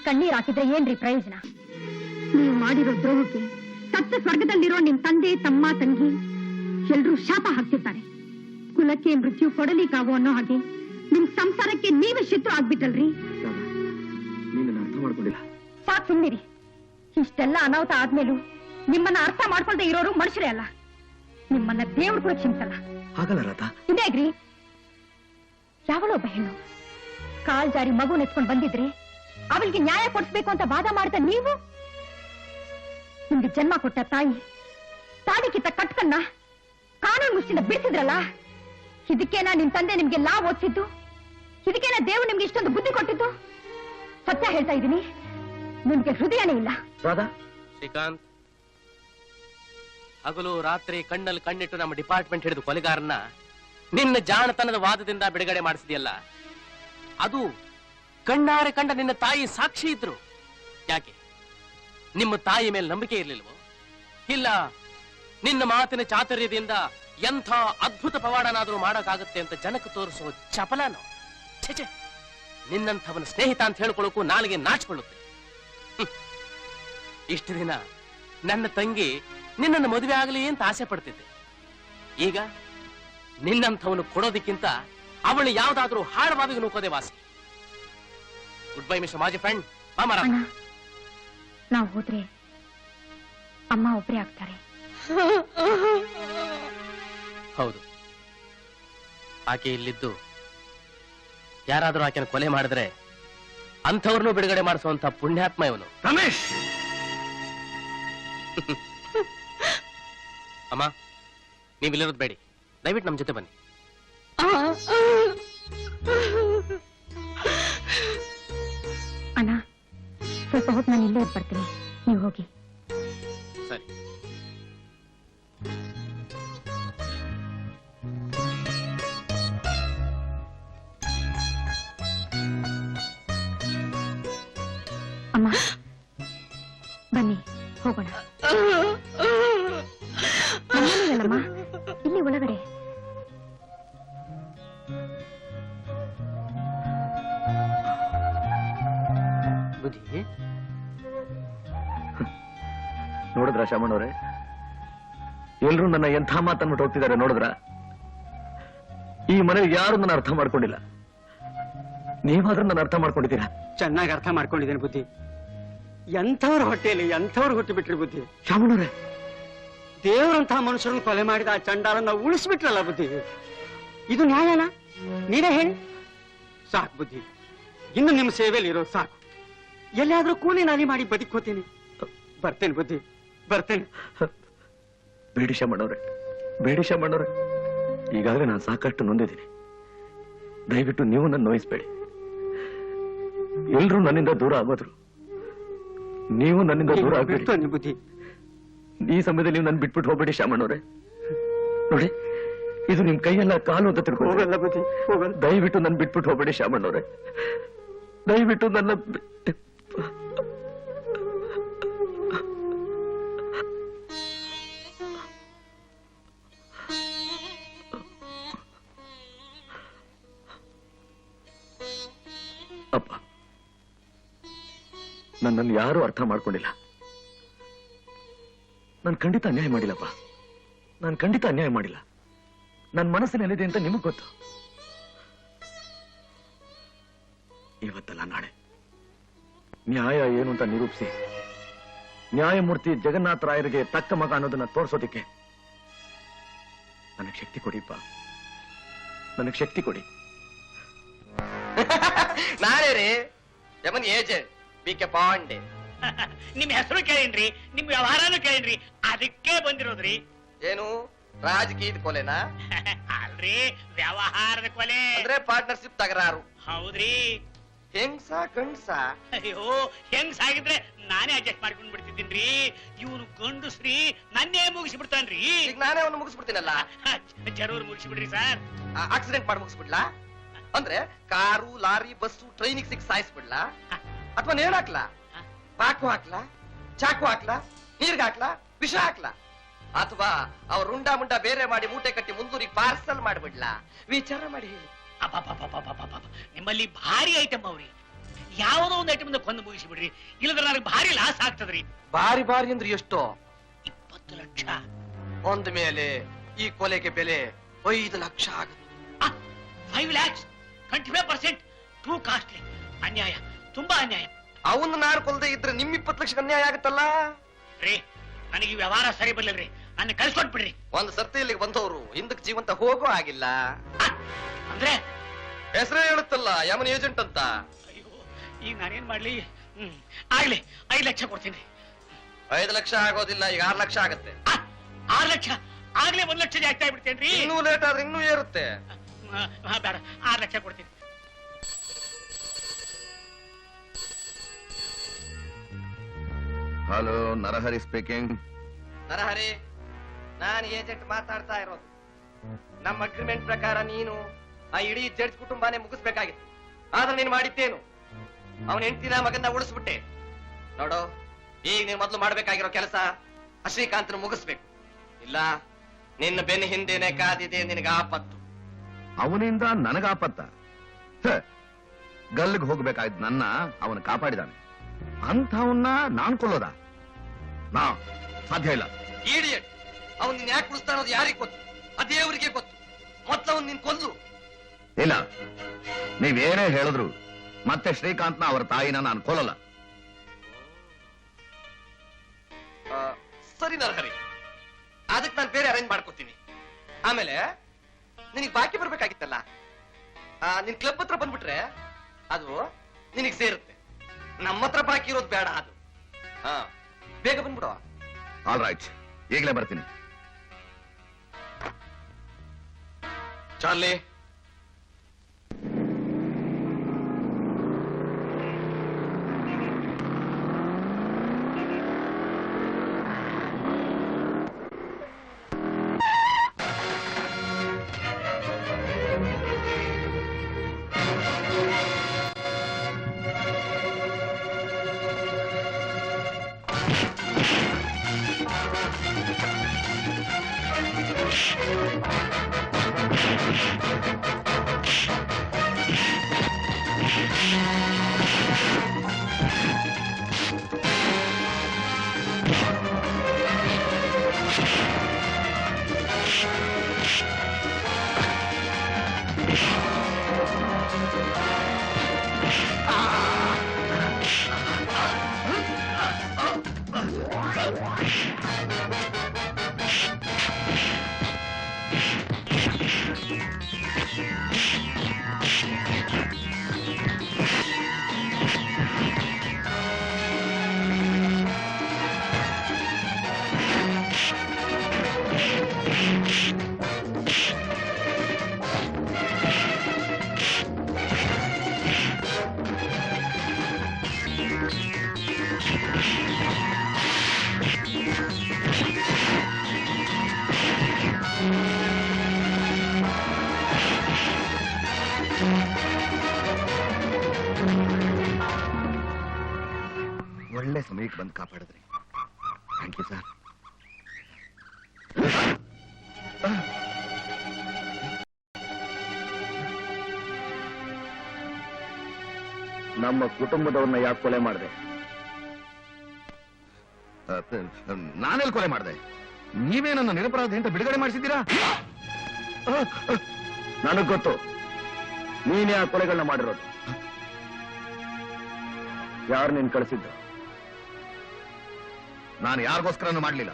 ಕಣ್ಣೀರ್ ಹಾಕಿದ್ರೆ ಏನ್ರಿ ಪ್ರಯೋಜನ? ನೀವು ಮಾಡಿರೋ ದ್ರೋಹಕ್ಕೆ ಸತ್ತ ಸ್ವರ್ಗದಲ್ಲಿರೋ ನಿಮ್ ತಂದೆ ತಮ್ಮ ತಂಗಿ ಎಲ್ರೂ ಶಾಪ ಹಾಕ್ತಿರ್ತಾರೆ. ಕುಲಕ್ಕೆ ಮೃತ್ಯು ಕೊಡಲಿಕ್ಕಾಗೋ ಅನ್ನೋ ಹಾಗೆ ನಿಮ್ ಸಂಸಾರಕ್ಕೆ ನೀವೇ ಶತ್ರು ಆಗ್ಬಿಟ್ಟಲ್ರಿ. ಅರ್ಥ ಮಾಡ್ಕೊಂಡಿಲ್ಲ. ಸಾಕ್ ಸುಮ್ಮನಿರಿ. ಇಷ್ಟೆಲ್ಲ ಅನಾಹುತ ಆದ್ಮೇಲೂ ನಿಮ್ಮನ್ನ ಅರ್ಥ ಮಾಡ್ಕೊಳ್ದೆ ಇರೋರು ಮನುಷ್ಯರೇ ಅಲ್ಲ. ನಿಮ್ಮನ್ನ ದೇವ್ರು ಕೂಡ ಕ್ಷಮಿಸಲ್ಲ. ಹಾಗಲ್ಲ ರಾಧಾ. ಇದೇಗ್ರಿ, ಯಾವಳೊಬ್ಬ ಹೆಣ್ಣು ಕಾಲ್ ಜಾರಿ ಮಗು ನೆತ್ಕೊಂಡ್ ಬಂದಿದ್ರೆ ಅವಳಿಗೆ ನ್ಯಾಯ ಕೊಡಿಸ್ಬೇಕು ಅಂತ ವಾದ ಮಾಡ್ತಾ ನೀವು ನಿಮ್ಗೆ ಜನ್ಮ ಕೊಟ್ಟ ತಾಳಿ ಕಿತ್ತ ಕಟ್ಕನ್ನ ಕಾನೂನು ಮುಷ್ಟಿಂದ ಬಿಡಿಸಿದ್ರಲ್ಲ. ಇದಕ್ಕೇನಾ ನಿಮ್ ತಂದೆ ನಿಮ್ಗೆ ಲಾ ಓದಿಸಿದ್ದು? ಇದಕ್ಕೇನಾ ದೇವ್ರು ನಿಮ್ಗೆ ಇಷ್ಟೊಂದು ಬುದ್ಧಿ ಕೊಟ್ಟಿದ್ದು? ಸತ್ಯ ಹೇಳ್ತಾ ಇದ್ದೀನಿ, ನಿಮ್ಗೆ ಹೃದಯನೇ ಇಲ್ಲ. ಶ್ರೀಕಾಂತ್, ಹಗಲು ರಾತ್ರಿ ಕಣ್ಣಲ್ಲಿ ಕಣ್ಣಿಟ್ಟು ನಮ್ಮ ಡಿಪಾರ್ಟ್ಮೆಂಟ್ ಹಿಡಿದು ಕೊಲೆಗಾರನ್ನ ನಿನ್ನ ಜಾಣತನದ ವಾದದಿಂದ ಬಿಡುಗಡೆ ಮಾಡಿಸಿದೆಯಲ್ಲ, ಅದು ಕಣ್ಣಾರೆ ಕಂಡ ನಿನ್ನ ತಾಯಿ ಸಾಕ್ಷಿ ಇದ್ರು. ಯಾಕೆ ನಿಮ್ಮ ತಾಯಿ ಮೇಲೆ ನಂಬಿಕೆ ಇರಲಿಲ್ವೋ? ಇಲ್ಲ ನಿನ್ನ ಮಾತಿನ ಚಾತುರ್ಯದಿಂದ ಎಂಥ ಅದ್ಭುತ ಪವಾಡನಾದ್ರೂ ಮಾಡೋಕ್ಕಾಗುತ್ತೆ ಅಂತ ಜನಕ್ಕೆ ತೋರಿಸೋ ಚಪಲನೋ? ಛೆ, ನಿನ್ನಂಥವನ ಸ್ನೇಹಿತ ಅಂತ ಹೇಳ್ಕೊಳ್ಳೋಕು ನಾಲಿಗೆ ನಾಚಿಕೊಳ್ಳುತ್ತೆ. ಇಷ್ಟು ದಿನ ನನ್ನ ತಂಗಿ ನಿನ್ನನ್ನು ಮದುವೆ ಆಗಲಿ ಅಂತ ಆಸೆ ಪಡ್ತಿದ್ದೆ. ಈಗ ನಿನ್ನಂಥವನು ಕೊಡೋದಕ್ಕಿಂತ ಅವಳು ಯಾವ್ದಾದ್ರೂ ಹಾಳಬಾವಿಗೆ ನೂಕೋದೆ ವಾಸಿ. ಗುಡ್ ಬೈ ಮಿಸ್ಟರ್ ಮಾಜಿ ಫ್ರೆಂಡ್. ನಾವು ಹೋದ್ರೆ ಅಮ್ಮ ಒಬ್ಬರೇ ಆಗ್ತಾರೆ. ಹೌದು, ಆಕೆ ಇಲ್ಲಿದ್ದು ಯಾರಾದ್ರೂ ಆಕೆನ ಕೊಲೆ ಮಾಡಿದ್ರೆ ಅಂಥವ್ರನ್ನೂ ಬಿಡುಗಡೆ ಮಾಡಿಸುವಂತ ಪುಣ್ಯಾತ್ಮ ಇವನು. ರಮೇಶ್, ಅಮ್ಮ, ನೀವಿಲ್ಲಿರೋದು ಬೇಡಿ, ದಯವಿಟ್ಟು ನಮ್ಮ ಜೊತೆ ಬನ್ನಿ. ಅಣ್ಣ, ಸ್ವಲ್ಪ ಹೊತ್ತು ನಾನು ಇಲ್ಲೇ ಬರ್ತೀನಿ, ನೀವು ಹೋಗಿ. ಸರಿ. ಅಮ್ಮ ಬನ್ನಿ, ಹೋಗೋಣ. ನಮ್ಮನೇಲಲ್ಲಮ್ಮ, ಇಲ್ಲಿ ಒಳಗಡೆ. ಬುದ್ಧಿ ನೋಡಿದ್ರ ಶಾಮಣ್ಣವ್ರೆ, ಎಲ್ರೂ ನನ್ನ ಎಂಥ ಮಾತನ್ಬಿಟ್ಟು ಹೋಗ್ತಿದ್ದಾರೆ ನೋಡಿದ್ರ? ಈ ಮನೆಗೆ ಯಾರು ನನ್ನ ಅರ್ಥ ಮಾಡ್ಕೊಂಡಿಲ್ಲ. ನೀವಾದ್ರೂ ನನ್ನ ಅರ್ಥ ಮಾಡ್ಕೊಂಡಿದ್ದೀರಾ? ಚೆನ್ನಾಗಿ ಅರ್ಥ ಮಾಡ್ಕೊಂಡಿದ್ದೇನೆ ಬುದ್ಧಿ. ಎಂಥವ್ರ ಹೊಟ್ಟೆಯಲ್ಲಿ ಎಂಥವ್ರು ಹುಟ್ಟಿ ಬಿಟ್ರಿ ಬುದ್ಧಿ. ಶಾಮಣ್ಣವ್ರೆ, ದೇವರಂತಹ ಮನುಷ್ಯರನ್ನು ಕೊಲೆ ಮಾಡಿದ ಆ ಚಂಡಾಲನ್ನ ಉಳಿಸ್ಬಿಟ್ರಲ್ಲ ಬುದ್ಧಿ. ಇದು ನ್ಯಾಯನಾ? ನೀನೇ ಹೇಳಿ. ಸಾಕು ಬುದ್ಧಿ, ಇನ್ನು ನಿಮ್ಮ ಸೇವೆಯಲ್ಲಿ ಇರೋ ಸಾಕು. ಎಲ್ಲಿಯಾದ್ರೂ ಕೂಲಿ ನಾಲಿ ಮಾಡಿ ಬದುಕೋತೀನಿ. ಬರ್ತೇನೆ ಬುದ್ಧಿ, ಬರ್ತೇನೆ. ಬೇಡಿ ಶಾಮಣ್ಣವ್ರೆ, ಬೇಡಿ ಶಾಮಣ್ಣವ್ರೆ, ಈಗಾಗಲೇ ನಾನು ಸಾಕಷ್ಟು ನೊಂದಿದ್ದೀನಿ. ದಯವಿಟ್ಟು ನೀವು ನನ್ನ ನೋಯಿಸ್ಬೇಡಿ. ಎಲ್ರೂ ನನ್ನಿಂದ ದೂರ ಆಗೋದ್ರು, ನೀವು ನನ್ನಿಂದ ದೂರ ಆಗ್ಬೇಡಿ. ಬುದ್ಧಿ, ಈ ಸಮಯದಲ್ಲಿ ನೀವು ನನ್ ಬಿಟ್ಬಿಟ್ಟು ಹೋಗ್ಬೇಡಿ ಶಾಮಣ್ಣವ್ರೆ. ನೋಡಿ, ಇದು ನಿಮ್ ಕೈಯೆಲ್ಲ ಕಾಲು ಅಂತ ಹೋಗಲ್ಲ ಬುದ್ಧಿ, ಹೋಗಲ್ಲ. ದಯವಿಟ್ಟು ನನ್ ಬಿಟ್ಬಿಟ್ಟು ಹೋಗ್ಬೇಡಿ ಶಾಮಣ್ಣವ್ರೆ. ದಯವಿಟ್ಟು ನನ್ನ ಅಪ್ಪ, ನನ್ನನ್ನು ಯಾರೂ ಅರ್ಥ ಮಾಡ್ಕೊಂಡಿಲ್ಲ. ನಾನು ಖಂಡಿತ ಅನ್ಯಾಯ ಮಾಡಿಲ್ಲಪ್ಪ, ನಾನು ಖಂಡಿತ ಅನ್ಯಾಯ ಮಾಡಿಲ್ಲ. ನನ್ನ ಮನಸ್ಸಿನಲ್ಲಿದೆ ಅಂತ ನಿಮಗ್ ಗೊತ್ತು. ಇವತ್ತಲ್ಲ ನಾಳೆ ನ್ಯಾಯ ಏನು ಅಂತ ನಿರೂಪಿಸಿ ನ್ಯಾಯಮೂರ್ತಿ ಜಗನ್ನಾಥ ರಾಯರಿಗೆ ತಕ್ಕ ಮಗ ಅನ್ನೋದನ್ನ ತೋರಿಸೋದಿಕ್ಕೆ ನನಗೆ ಶಕ್ತಿ ಕೊಡಿಪ್ಪ, ನನಗೆ ಶಕ್ತಿ ಕೊಡಿ. ನಾನೇ ರೀ ಯಮನ್ ಏಜೆಂಟ್ ಬಿ.ಕೆ. ಪಾಂಡೆ. ನಿಮ್ ಹೆಸರು ಕೇಳಿನ್ರಿ, ನಿಮ್ ವ್ಯವಹಾರನು ಕೇಳಿನ್ರಿ, ಅದಕ್ಕೆ ಬಂದಿರೋದ್ರಿ. ಏನು ರಾಜಕೀಯದ ಕೊಲೆನಾ? ಅಲ್ರಿ, ವ್ಯವಹಾರದ ಕೊಲೆ. ಅಂದ್ರೆ ಪಾರ್ಟ್ನರ್ಶಿಪ್ ತಗರಾರು. ಹೌದ್ರಿ. ಹೆಂಗ್ಸ ಗಂಡ್ಸ? ಅಯ್ಯೋ, ಹೆಂಗ್ ಸಾಗಿದ್ರೆ ನಾನೇ ಅಡ್ಜಸ್ಟ್ ಮಾಡ್ಕೊಂಡ್ ಬಿಡ್ತಿದ್ದೀನ್ರಿ. ಇವನು ಗಂಡುಸ್ರಿ, ನನ್ನೇ ಮುಗಿಸಿ ಬಿಡ್ತಾನ್ರಿ. ಈಗ ನಾನೇ ಅವನು ಮುಗಿಸ್ಬಿಡ್ತೀನಲ್ಲ. ಜರೂರ್ ಮುಗಿಸಿ ಬಿಡ್ರಿ ಸರ್. ಆಕ್ಸಿಡೆಂಟ್ ಮಾಡಿ ಮುಗಿಸ್ಬಿಡ್ಲಾ? ಅಂದ್ರೆ ಕಾರು, ಲಾರಿ, ಬಸ್ಸು, ಟ್ರೈನಿಗೆ ಸಿಕ್ ಸಾಯಿಸ್ಬಿಡ್ಲಾ? ಅಥವಾ ನೇಣು ಹಾಕ್ಲಾ? ಪಾಕು ಹಾಕ್ಲಾ? ಚಾಕು ಹಾಕ್ಲಾ? ನೀರ್ಗ್ ಹಾಕ್ಲಾ? ವಿಷ ಹಾಕ್ಲಾ? ಅಥವಾ ಅವ್ರ ರುಂಡ ಮುಂಡ ಬೇರೆ ಮಾಡಿ ಮೂಟೆ ಕಟ್ಟಿ ಮುಂದೂರಿಗೆ ಪಾರ್ಸಲ್ ಮಾಡ್ಬಿಡ್ಲಾ? ವಿಚಾರ ಮಾಡಿ ಹೇಳಿ. ನಿಮ್ಮಲ್ಲಿ ಭಾರಿ ಐಟಮ್ ಅವ್ರಿ. ಯಾವುದೋ ಒಂದು ಐಟಮ್ ಕೊಂದು ಮುಗಿಸಿಬಿಡ್ರಿ, ಇಲ್ಲದ್ರೆ ನನಗೆ ಭಾರಿ ಲಾಸ್ ಆಗ್ತದ್ರಿ. ಬಾರಿ ಬಾರಿ ಅಂದ್ರೆ ಎಷ್ಟು? 20 ಲಕ್ಷ. ಒಂದ್ ಮೇಲೆ ಈ ಕೊಲೆಗೆ ಬೆಲೆ 5 ಲಕ್ಷ ಆಗುತ್ತೆ. 5 lakhs, 25%, ಟೂ ಕಾಸ್ಟ್ಲಿ. ಅನ್ಯಾಯ, ತುಂಬಾ ಅನ್ಯಾಯ. ಅವನ್ನ ನಾರು ಕೊಲ್ಲದೆ ಇದ್ರೆ ನಿಮ್ 20 ಲಕ್ಷ ಅನ್ಯಾಯ ಆಗುತ್ತಲ್ಲ ರೀ. ನನಗೆ ಈ ವ್ಯವಹಾರ ಸರಿ ಬರ್ಲಿಲ್ರಿ, ನನ್ನ ಕಳ್ಸ್ಕೊಟ್ಬಿಡ್ರಿ. ಒಂದ್ ಸರ್ತಿ ಇಲ್ಲಿಗೆ ಬಂದವರು ಹಿಂದಕ್ಕೆ ಜೀವಂತ ಹೋಗೋ ಆಗಿಲ್ಲ. ಅಂದ್ರೆ ಹೆಸರೇ ಹೇಳುತ್ತಲ್ಲ ಯಮನ್ ಏಜೆಂಟ್ ಅಂತ. ಅಯ್ಯೋ, ಈಗ ನಾನೇನ್ ಮಾಡ್ಲಿ? ಆಗ್ಲಿ, 5 ಲಕ್ಷ ಕೊಡ್ತೀನಿ. 5 ಲಕ್ಷ ಆಗೋದಿಲ್ಲ, ಈಗ 6 ಲಕ್ಷ ಆಗತ್ತೆ. 6 ಲಕ್ಷ ಆಗ್ಲೇ 1 ಲಕ್ಷ ಜಾಸ್ತಿ ಆಗ್ಬಿಡ್ತೇನ್ರಿ. ಇನ್ನೂ ಲೇಟ್ ಆದ್ರೆ ಇನ್ನೂ ಏರುತ್ತೆ. ಬೇಡ, 6 ಲಕ್ಷ ಕೊಡ್ತೀನಿ. Hello, Narahari speaking. ನರಹರಿ, ನಾನು ಏಜೆಂಟ್ ಮಾತಾಡ್ತಾ ಇರೋದು. ನಮ್ಮ ಅಗ್ರಿಮೆಂಟ್ ಪ್ರಕಾರ ನೀನು ಆ ಇಡೀ ಜಡ್ಜ್ ಕುಟುಂಬನೇ ಮುಗಿಸ್ಬೇಕಾಗಿತ್ತು. ಆದ್ರೆ ನೀನು ಮಾಡಿದ್ದೇನು? ಅವನ ಹೆಂಡತಿನ ಮಗನ್ನ ಉಳಿಸ್ಬಿಟ್ಟೆ. ನೋಡು, ಈಗ ನೀನು ಮೊದಲು ಮಾಡ್ಬೇಕಾಗಿರೋ ಕೆಲಸ ಶ್ರೀಕಾಂತ್ನ ಮುಗಿಸ್ಬೇಕು. ಇಲ್ಲ ನಿನ್ನ ಬೆನ್ನ ಹಿಂದೆನೆ ಕಾದಿದೆ ನಿನಗೆ ಆಪತ್ತು. ಅವನಿಂದ ನನಗಾಪತ್ತ? ಗಲ್ಲಿಗೆ ಹೋಗ್ಬೇಕಾಯ್ತು ನನ್ನ ಅವನು ಕಾಪಾಡಿದಾನೆ. ಅಂಥವನ್ನ ನಾನ್ ಕೊಲ್ಲೋದ? ನಾ ಸಾಧ್ಯ ಇಲ್ಲ. ಈಡಿಯಟ್, ಅವನ್ ನಿನ್ ಯಾಕೆ ಉಳಿಸ್ತಾ ಅನ್ನೋದು ಯಾರಿಗೆ ಗೊತ್ತು? ಅದೇ ಅವರಿಗೆ ಗೊತ್ತು. ಮೊದ್ಲು ಅವನ್ ನಿನ್ ಕೊಲ್ಲು. ಇಲ್ಲ, ನೀವೇನೇ ಹೇಳಿದ್ರು ಮತ್ತೆ ಶ್ರೀಕಾಂತ್ನ ಅವರ ತಾಯಿನ ನಾನು ಕೊಲ್ಲಲ್ಲ. ಸರಿ ನರಹರಿ, ಅದಕ್ಕೆ ನಾನು ಬೇರೆ ಅರೇಂಜ್ ಮಾಡ್ಕೊತೀನಿ. ಆಮೇಲೆ ನಿನಗೆ ಬಾಕಿ ಬರ್ಬೇಕಾಗಿತ್ತಲ್ಲ, ನಿನ್ ಕ್ಲಬ್ ಹತ್ರ ಬಂದ್ಬಿಟ್ರೆ ಅದು ನಿನಗೆ ಸೇರುತ್ತೆ. ನಮ್ಮ ಹತ್ರ ಬಾಕಿ ಇರೋದು ಬೇಡ. ಅದು ಬೇಗ ಬಂದ್ಬಿಡುವ. ಆಲ್ ರೈಟ್, ಈಗಲೇ ಬರ್ತೀನಿ. ಚಾರ್ಲಿ, ಒಳ್ಳೆ ಸಮಯಕ್ಕೆ ಬಂದು ಕಾಪಾಡಿದ್ರಿ. Thank you sir. ನಮ್ಮ ಕುಟುಂಬದವ್ರನ್ನ ಯಾಕೆ ಕೊಲೆ ಮಾಡಿದೆ? ನಾನೆಲ್ಲಿ ಕೊಲೆ ಮಾಡಿದೆ? ನೀವೇ ನನ್ನ ನಿರಪರಾಧಿ ಅಂತ ಬಿಡುಗಡೆ ಮಾಡಿಸಿದ್ದೀರಾ? ನನಗ್ ಗೊತ್ತು ನೀನೇ ಆ ಕೊಲೆಗಳನ್ನ ಮಾಡಿರೋದು. ಯಾರು ನೀನ್ ಕಳಿಸಿದ್ದು? ನಾನು ಯಾರಿಗೋಸ್ಕರನೂ ಮಾಡಲಿಲ್ಲ.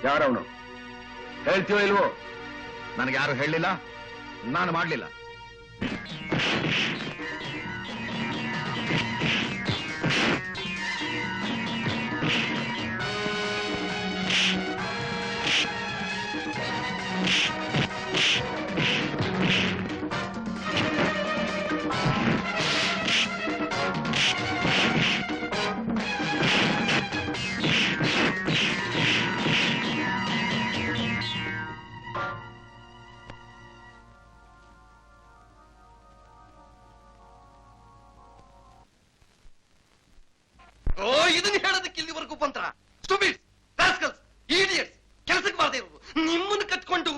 ಯಾರವನು ಹೇಳ್ತೀಯೋ ಇಲ್ವೋ? ನನಗೆ ಯಾರು ಹೇಳಲಿಲ್ಲ, ನಾನು ಮಾಡಲಿಲ್ಲ. ಇದನ್ನ ಹೇಳೋದಕ್ಕೆ ಇಲ್ಲಿವರೆಗೂ ಬಂದ್ರ? ಸ್ಟೂಪಿಡ್ಸ್, ರಾಸ್ಕಲ್ಸ್, ಈಡಿಯಟ್ಸ್, ಕೆಲಸಕ್ಕೆ ಬಾರದೇ ಇರೋದು ನಿಮ್ಮನ್ನು ಕಟ್ಕೊಂಡು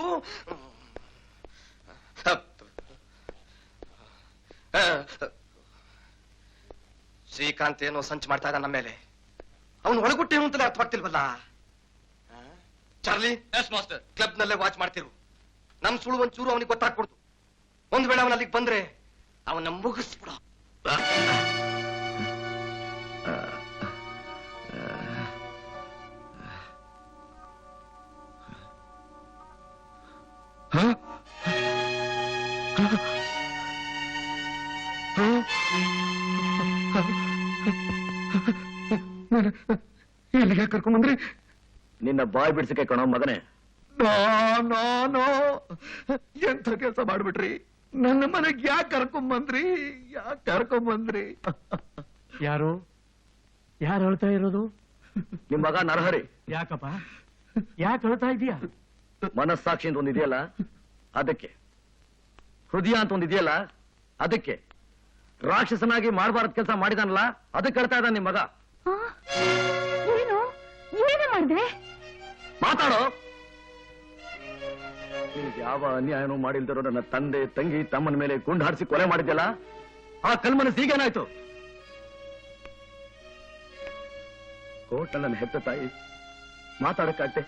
ಶ್ರೀಕಾಂತ್ ಏನೋ ಸಂಚು ಮಾಡ್ತಾ ಇದ್ದ ನಮ್ಮ ಮೇಲೆ. ಅವನು ಒಳಗುಟ್ಟೇನು ಅಂತಲೇ ಅರ್ಥವಾಗ್ತಿಲ್ವಲ್ಲ. Charlie, master. ಕ್ಲಬ್ ನಲ್ಲೇ ವಾಚ್ ಮಾಡ್ತಿರು. ನಮ್ ಸುಳು ಒಂಚೂರು ಅವನಿಗೆ ಗೊತ್ತಾಗ್ಬಿಡ್ತು. ಒಂದ್ ವೇಳೆ ಅವನ ಅಲ್ಲಿಗೆ ಬಂದ್ರೆ ಅವನ ಮುಗಿಸ್ಬಿಡ. ಎಲ್ಲಿಗೆ ಕರ್ಕೊಂಡ್ಬಂದ್ರಿ? ನಿನ್ನ ಬಾಯ್ ಬಿಡ್ಸಕ್ಕೆ ಕಣೋ ಮಗನೇ. ನೋ ಎಂಥ ಕೆಲಸ ಮಾಡ್ಬಿಟ್ರಿ. ನನ್ನ ಮನೆಗೆ ಯಾಕೆ ಕರ್ಕೊಂಬಂದ್ರಿ? ಯಾರು ಹೇಳ್ತಾ ಇರೋದು? ನಿಮ್ ಮಗ ನರಹರಿ. ಯಾಕಪ್ಪ ಯಾಕೆ ಹೇಳ್ತಾ ಇದೀಯಾ? ಮನಸ್ಸಾಕ್ಷಿ ಅಂತ ಒಂದಿದೆಯಲ್ಲ ಅದಕ್ಕೆ, ಹೃದಯ ಅಂತ ಒಂದಿದೆಯಲ್ಲ ಅದಕ್ಕೆ, ರಾಕ್ಷಸನಾಗಿ ಮಾಡಬಾರದ್ ಕೆಲಸ ಮಾಡಿದಾನಲ್ಲ ಅದಕ್ಕೆ ಹೇಳ್ತಾ ಇದ್ದಾನೆ ನಿಮ್ ಮಗ. ಏನು ಮಾಡಿದೆ? ಮಾತಾಡೋ. ನಿನಗೆ ಯಾವ ಅನ್ಯಾಯನೂ ಮಾಡಿಲ್ದಿರೋ ನನ್ನ ತಂದೆ ತಂಗಿ ತಮ್ಮನ ಮೇಲೆ ಗುಂಡು ಹಾರಿಸಿ ಕೊಲೆ ಮಾಡಿದ್ಯಲ್ಲ, ಆ ಕಲ್ಮನಸ್ಸು ಈಗೇನಾಯ್ತು? ಕೋರ್ಟ್ ನನ್ನ ಹೆತ್ತ ತಾಯಿ ಮಾತಾಡಕ್ಕಾಗ್ತೆ.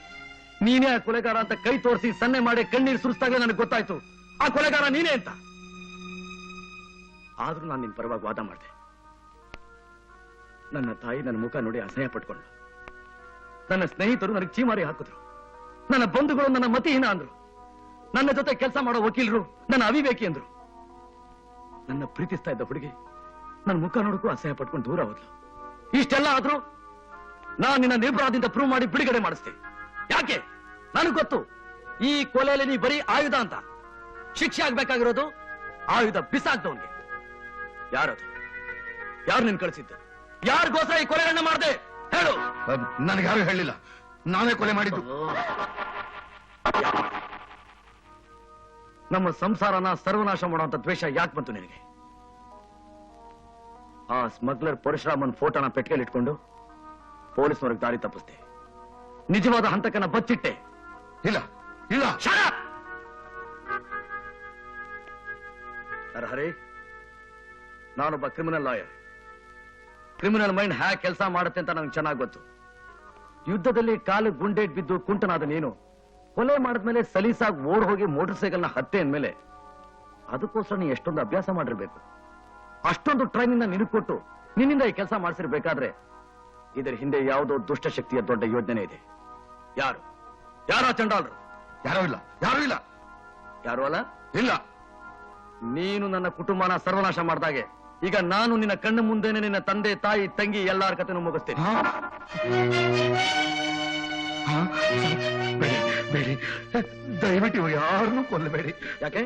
ನೀನೇ ಆ ಕೊಲೆಗಾರ ಅಂತ ಕೈ ತೋರಿಸಿ ಸನ್ನೆ ಮಾಡಿ ಕಣ್ಣೀರು ಸುರಿಸ್ದಾಗಲೇ ನನಗೆ ಗೊತ್ತಾಯ್ತು ಆ ಕೊಲೆಗಾರ ನೀನೇ ಅಂತ. ಆದ್ರೂ ನಾನು ನಿನ್ ಪರವಾಗಿ ವಾದ ಮಾಡಿದೆ. ನನ್ನ ತಾಯಿ ನನ್ನ ಮುಖ ನೋಡಿ ಅಸಹ್ಯ ಪಟ್ಕೊಂಡ್ಳು. ನನ್ನ ಸ್ನೇಹಿತರು ನನಗೆ ಚೀಮಾರಿ ಹಾಕಿದ್ರು. ನನ್ನ ಬಂಧುಗಳು ನನ್ನ ಮತಿಹೀನ ಅಂದ್ರು. ನನ್ನ ಜೊತೆ ಕೆಲಸ ಮಾಡೋ ವಕೀಲರು ನನ್ನ ಅವಿವೇಕಿ ಅಂದ್ರು. ನನ್ನ ಪ್ರೀತಿಸ್ತಾ ಇದ್ದ ಹುಡುಗಿ ನನ್ನ ಮುಖ ನೋಡಕ್ಕೂ ಅಸಹ್ಯ ಪಟ್ಕೊಂಡು ದೂರ ಹೋದ್ಲು. ಇಷ್ಟೆಲ್ಲ ಆದ್ರೂ ನಾನು ನಿನ್ನ ನಿರ್ಭರದಿಂದ ಪ್ರೂವ್ ಮಾಡಿ ಬಿಡುಗಡೆ ಮಾಡಿಸ್ತೆ. ಯಾಕೆ? ನನಗೆ ಗೊತ್ತು ಈ ಕೊಲೆಯಲ್ಲಿ ನೀ ಬರೀ ಆಯುಧ ಅಂತ. ಶಿಕ್ಷೆ ಆಗ್ಬೇಕಾಗಿರೋದು ಆಯುಧ ಬಿಸಾಕ್ದವನ್ಗೆ. ಯಾರದು? ಯಾರು ನಿನ್ ಕಳಿಸಿದ್ದು? ಯಾರಿಗೋಸ್ಕರ ಈ ಕೊಲೆಗಳನ್ನ ಮಾಡಿದೆ ಹೇಳು. ನನಗೆ ಯಾರು ಹೇಳಿಲ್ಲ, ನಾನೇ ಕೊಲೆ ಮಾಡಿದ್ದು. ನಮ್ಮ ಸಂಸಾರನ ಸರ್ವನಾಶ ಮಾಡುವಂತ ದ್ವೇಷ ಯಾಕೆ ಬಂತು ನಿನಗೆ? ಆ ಸ್ಮಗ್ಲರ್ ಪರಶುರಾಮನ್ ಫೋಟೋನ ಪೆಟ್ಟಿಗೆಯಲ್ಲಿ ಇಟ್ಕೊಂಡು ಪೊಲೀಸ್ನವ್ರಿಗೆ ದಾರಿ ತಪ್ಪಿಸ್ದೆ. ನಿಜವಾದ ಹಂತಕನ ಬಚ್ಚಿಟ್ಟೆ. ಇಲ್ಲ ಇಲ್ಲ. ಹರೇ, ನಾನೊಬ್ಬ ಕ್ರಿಮಿನಲ್ ಲಾಯರ್. ಕ್ರಿಮಿನಲ್ ಮೈಂಡ್ ಹ್ಯಾ ಕೆಲಸ ಮಾಡುತ್ತೆ ಅಂತ ನನಗೆ ಚೆನ್ನಾಗಿ ಗೊತ್ತು. ಯುದ್ಧದಲ್ಲಿ ಕಾಲು ಗುಂಡೇಟ್ ಬಿದ್ದು ಕುಂಟನಾದ ನೀನು ಕೊಲೆ ಮಾಡಿದ್ಮೇಲೆ ಸಲೀಸಾಗಿ ಓಡ್ ಹೋಗಿ ಮೋಟರ್ ಸೈಕಲ್ನ ಹತ್ತೆ ಅಂದ್ಮೇಲೆ ಅದಕ್ಕೋಸ್ಕರ ನೀ ಎಷ್ಟೊಂದು ಅಭ್ಯಾಸ ಮಾಡಿರ್ಬೇಕು. ಅಷ್ಟೊಂದು ಟ್ರೈನಿಂದ ನಿನಗೆ ಕೊಟ್ಟು ನಿನ್ನಿಂದ ಈ ಕೆಲಸ ಮಾಡಿಸಿರ್ಬೇಕಾದ್ರೆ ಇದರ ಹಿಂದೆ ಯಾವುದೋ ದುಷ್ಟಶಕ್ತಿಯ ದೊಡ್ಡ ಯೋಜನೆ ಇದೆ. ಯಾರು? ಯಾರ ಚಂಡಾಲರು? ಯಾರೂ ಇಲ್ಲ, ಯಾರೂ ಇಲ್ಲ. ಯಾರು ಅಲ್ಲ? ಇಲ್ಲ. ನೀನು ನನ್ನ ಕುಟುಂಬನ ಸರ್ವನಾಶ ಮಾಡಿದಾಗೆ ಈಗ ನಾನು ನಿನ್ನ ಕಣ್ಣು ಮುಂದೆನೆ ನಿನ್ನ ತಂದೆ ತಾಯಿ ತಂಗಿ ಎಲ್ಲಾರ ಕಥೆನೂ ಮುಗಿಸ್ತೇನೆ. ಬೇಡಿ, ದಯವಿಟ್ಟು ಯಾರನ್ನೂ ಕೊಲ್ಲಬೇಡಿ. ಯಾಕೆ?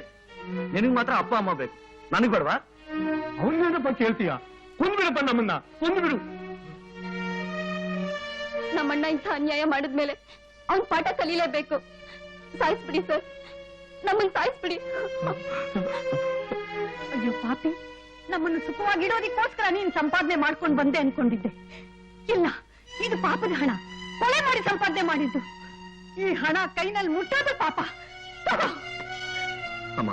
ನಿನಗ್ ಮಾತ್ರ ಅಪ್ಪ ಅಮ್ಮ ಬೇಕು, ನನಗ್ ಬೇಡವಾ? ಅವನ್ನೇನಪ್ಪ ಕೇಳ್ತೀಯ? ಕೊಂದ್ಬಿಡಪ್ಪ ನಮ್ಮನ್ನ, ಕೊಂದ್ಬಿಡು. ನಮ್ಮಣ್ಣ ಇಂಥ ಅನ್ಯಾಯ ಮಾಡಿದ್ಮೇಲೆ ಅವ್ನ್ ಪಾಠ ಕಲೀಲೇಬೇಕು. ಸಾಯಿಸ್ಬಿಡಿ ಸರ್, ನಮ್ಮನ್ನ ಸಾಯಿಸ್ಬಿಡಿ. ಅಯ್ಯೋ ಪಾಪಿ, ನಮ್ಮನ್ನು ಸುಖವಾಗಿಡೋದಕ್ಕೋಸ್ಕರ ನೀನ್ ಸಂಪಾದನೆ ಮಾಡ್ಕೊಂಡು ಬಂದೆ ಅನ್ಕೊಂಡಿದ್ದೆ. ಇಲ್ಲ, ಇದು ಪಾಪದ ಹಣ, ಕೊಲೆ ಮಾಡಿ ಸಂಪಾದನೆ ಮಾಡಿದ್ದು. ಈ ಹಣ ಕೈನಲ್ಲಿ ಮುಟ್ಟೋದು ಪಾಪ. ತಗೋ. ಅಮ್ಮ,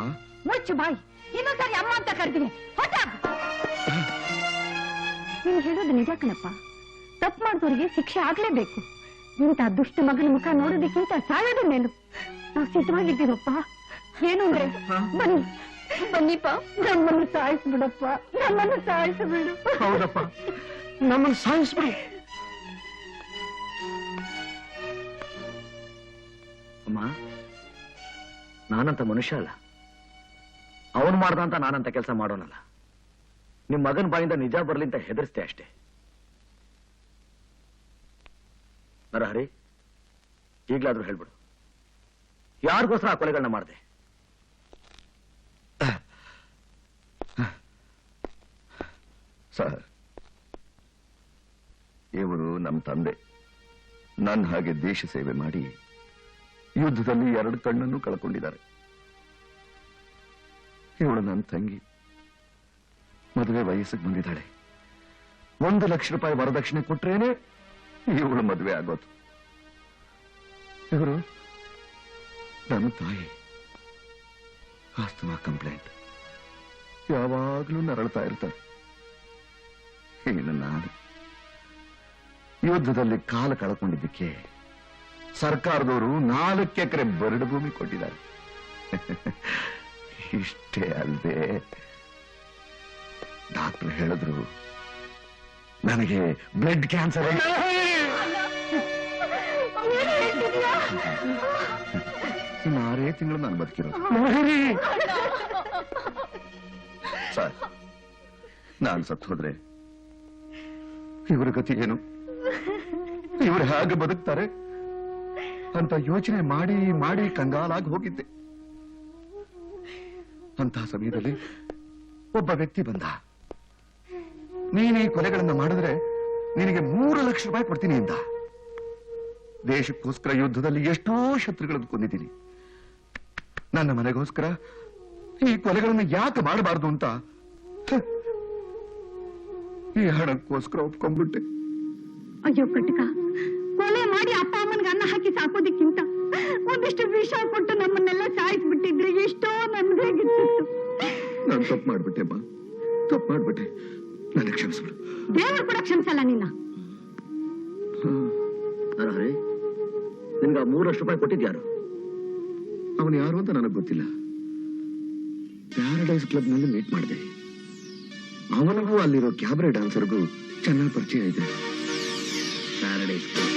ಮುಚ್ಚು ಬಾಯಿ. ಇನ್ನೊಂದ್ಸಾರಿ ಅಮ್ಮ ಅಂತ ಕರೆದಿನಿ. ಹೊಟ್ಟ ನೀನ್ ಹೇಳೋದು ನಿಜ ಕಣಪ್ಪ. ತಪ್ಪು ಮಾಡಿದವರಿಗೆ ಶಿಕ್ಷೆ ಆಗ್ಲೇಬೇಕು. ಇಂಥ ದುಷ್ಟ ಮಗನ ಮುಖ ನೋಡೋದಕ್ಕಿಂತ ಸಾಯೋದು ಮೇಲು. ನಾವು ಸಿದ್ಧವಾಗಿದ್ದೀವಪ್ಪ. ಏನು ಅಂದ್ರೆ ಬನ್ನಿ ಬನ್ನಿಪ್ಪ, ನಮ್ಮನ್ನು ಸಾಯಿಸ್ಬಿಡಪ್ಪ, ನಮ್ಮನ್ನು ಸಾಯಿಸ್ಬಿಡು. ಹೌದಪ್ಪ, ನಮ್ಮನ್ನು ಸಾಯಿಸ್ಬಿಡು. ಅಮ್ಮ, ನಾನಂತ ಮನುಷ್ಯ ಅಲ್ಲ. ಅವನು ಮಾಡ್ದಂತ ನಾನಂತ ಕೆಲಸ ಮಾಡೋನಲ್ಲ. ನಿಮ್ ಮಗನ ಬಾಯಿಂದ ನಿಜ ಬರ್ಲಿ ಅಂತ ಹೆದರ್ಸ್ತೆ ಅಷ್ಟೇ. ನರಹರಿ, ಈಗ್ಲಾದ್ರೂ ಹೇಳ್ಬಿಡು, ಯಾರಿಗೋಸ್ಕರ ಆ ಕೊಲೆಗಳನ್ನ ಮಾಡಿದೆ? ಸರ್, ಇವರು ನಮ್ಮ ತಂದೆ. ನನ್ನ ಹಾಗೆ ದೇಶ ಸೇವೆ ಮಾಡಿ ಯುದ್ಧದಲ್ಲಿ 2 ಕಣ್ಣನ್ನು ಕಳ್ಕೊಂಡಿದ್ದಾರೆ. ಇವಳು ನನ್ನ ತಂಗಿ, ಮದುವೆ ವಯಸ್ಸಿಗೆ ಬಂದಿದ್ದಾಳೆ. 1 ಲಕ್ಷ ರೂಪಾಯಿ ವರದಕ್ಷಿಣೆ ಕೊಟ್ರೇನೆ ಇವಳು ಮದುವೆ ಆಗೋದು. ಇವರು ನನ್ನ ತಾಯಿ, ಆಸ್ತಮಾ ಕಂಪ್ಲೇಂಟ್, ಯಾವಾಗಲೂ ನರಳ್ತಾ ಇರ್ತಾರೆ. ಇನ್ನು ನಾನು ಯುದ್ಧದಲ್ಲಿ ಕಾಲು ಕಳ್ಕೊಂಡಿದ್ದಕ್ಕೆ ಸರ್ಕಾರದವರು 4 ಎಕರೆ ಬರಡು ಭೂಮಿ ಕೊಟ್ಟಿದ್ದಾರೆ. ಇಷ್ಟೇ ಅಲ್ಲದೆ ಡಾಕ್ಟರ್ ಹೇಳಿದ್ರು ನನಗೆ ಬ್ಲಡ್ ಕ್ಯಾನ್ಸರ್ ಇನ್ನು 6 ತಿಂಗಳು ನಾನು ಬದುಕಿರೋದು. ಸರ್, ನಾನು ಸತ್ತು ಹೋದ್ರೆ ಇವರ ಗತಿ ಏನು, ಇವರು ಹೇಗೆ ಬದುಕ್ತಾರೆ ಅಂತ ಯೋಚನೆ ಮಾಡಿ ಮಾಡಿ ಕಂಗಾಲಾಗಿ ಹೋಗಿದ್ದೆ. ಅಂತಹ ಸಮಯದಲ್ಲಿ ಒಬ್ಬ ವ್ಯಕ್ತಿ ಬಂದ. ನೀನು ಈ ಕೊಲೆಗಳನ್ನ ಮಾಡಿದ್ರೆ ನಿನಗೆ 3 ಲಕ್ಷ ರೂಪಾಯಿ ಕೊಡ್ತೀನಿ ಎಂದ. ದೇಶಕ್ಕೋಸ್ಕರ ಯುದ್ಧದಲ್ಲಿ ಎಷ್ಟೋ ಶತ್ರುಗಳನ್ನು ಕೊಂದಿದ್ದೀನಿ. ನನ್ನ ಮನೆಗೋಸ್ಕರ ಈ ಕೊಲೆಗಳನ್ನು ಯಾಕೆ ಮಾಡಬಾರದು ಅಂತ ಈ ಹಣಕ್ಕೋಸ್ಕರ ಒಪ್ಕೊಂಡ್ಬಿಟ್ಟೆ. ಅಯ್ಯೋ ಕಟಕ, ಕೊಲೆ ಮಾಡಿ ಅಪ್ಪ ಅಮ್ಮನಿಗೆ ಅನ್ನ ಹಾಕಿ ಸಾಕೋದಕ್ಕಿಂತ ಒಂದಿಷ್ಟು ವಿಷ ಕೊಟ್ಟು ನಮ್ಮನ್ನೆಲ್ಲ ಸಾಯಿಸ್ಬಿಟ್ಟಿದ್ರೆ ಎಷ್ಟೋ ನಮ್ದೇಗಿತ್ತು. ನಾನು ತಪ್ಪು ಮಾಡ್ಬಿಟ್ಟೆ ಅಮ್ಮ, ತಪ್ಪು ಮಾಡ್ಬಿಟ್ಟೆ. ನನಗೆ ಕ್ಷಮಿಸ್ಬಿಡು. ದೇವರು ಕೂಡ ಕ್ಷಮಿಸಲ್ಲ ನಿನ್ನ. ಹರೇ, ನಿನ್ಗೆ 3 ಲಕ್ಷ ರೂಪಾಯಿ ಕೊಟ್ಟಿದ್ಯಾರು? ಅವನು ಯಾರು ಅಂತ ನನಗೆ ಗೊತ್ತಿಲ್ಲ. ಪ್ಯಾರಡೈಸ್ ಕ್ಲಬ್ ನಲ್ಲಿ ಮೀಟ್ ಮಾಡಿದೆ. ಅವನಿಗೂ ಅಲ್ಲಿರೋ ಕ್ಯಾಬರೆ ಡಾನ್ಸರ್ಗೂ ಚೆನ್ನಾಗಿ ಪರಿಚಯ ಇದೆ. Paradise club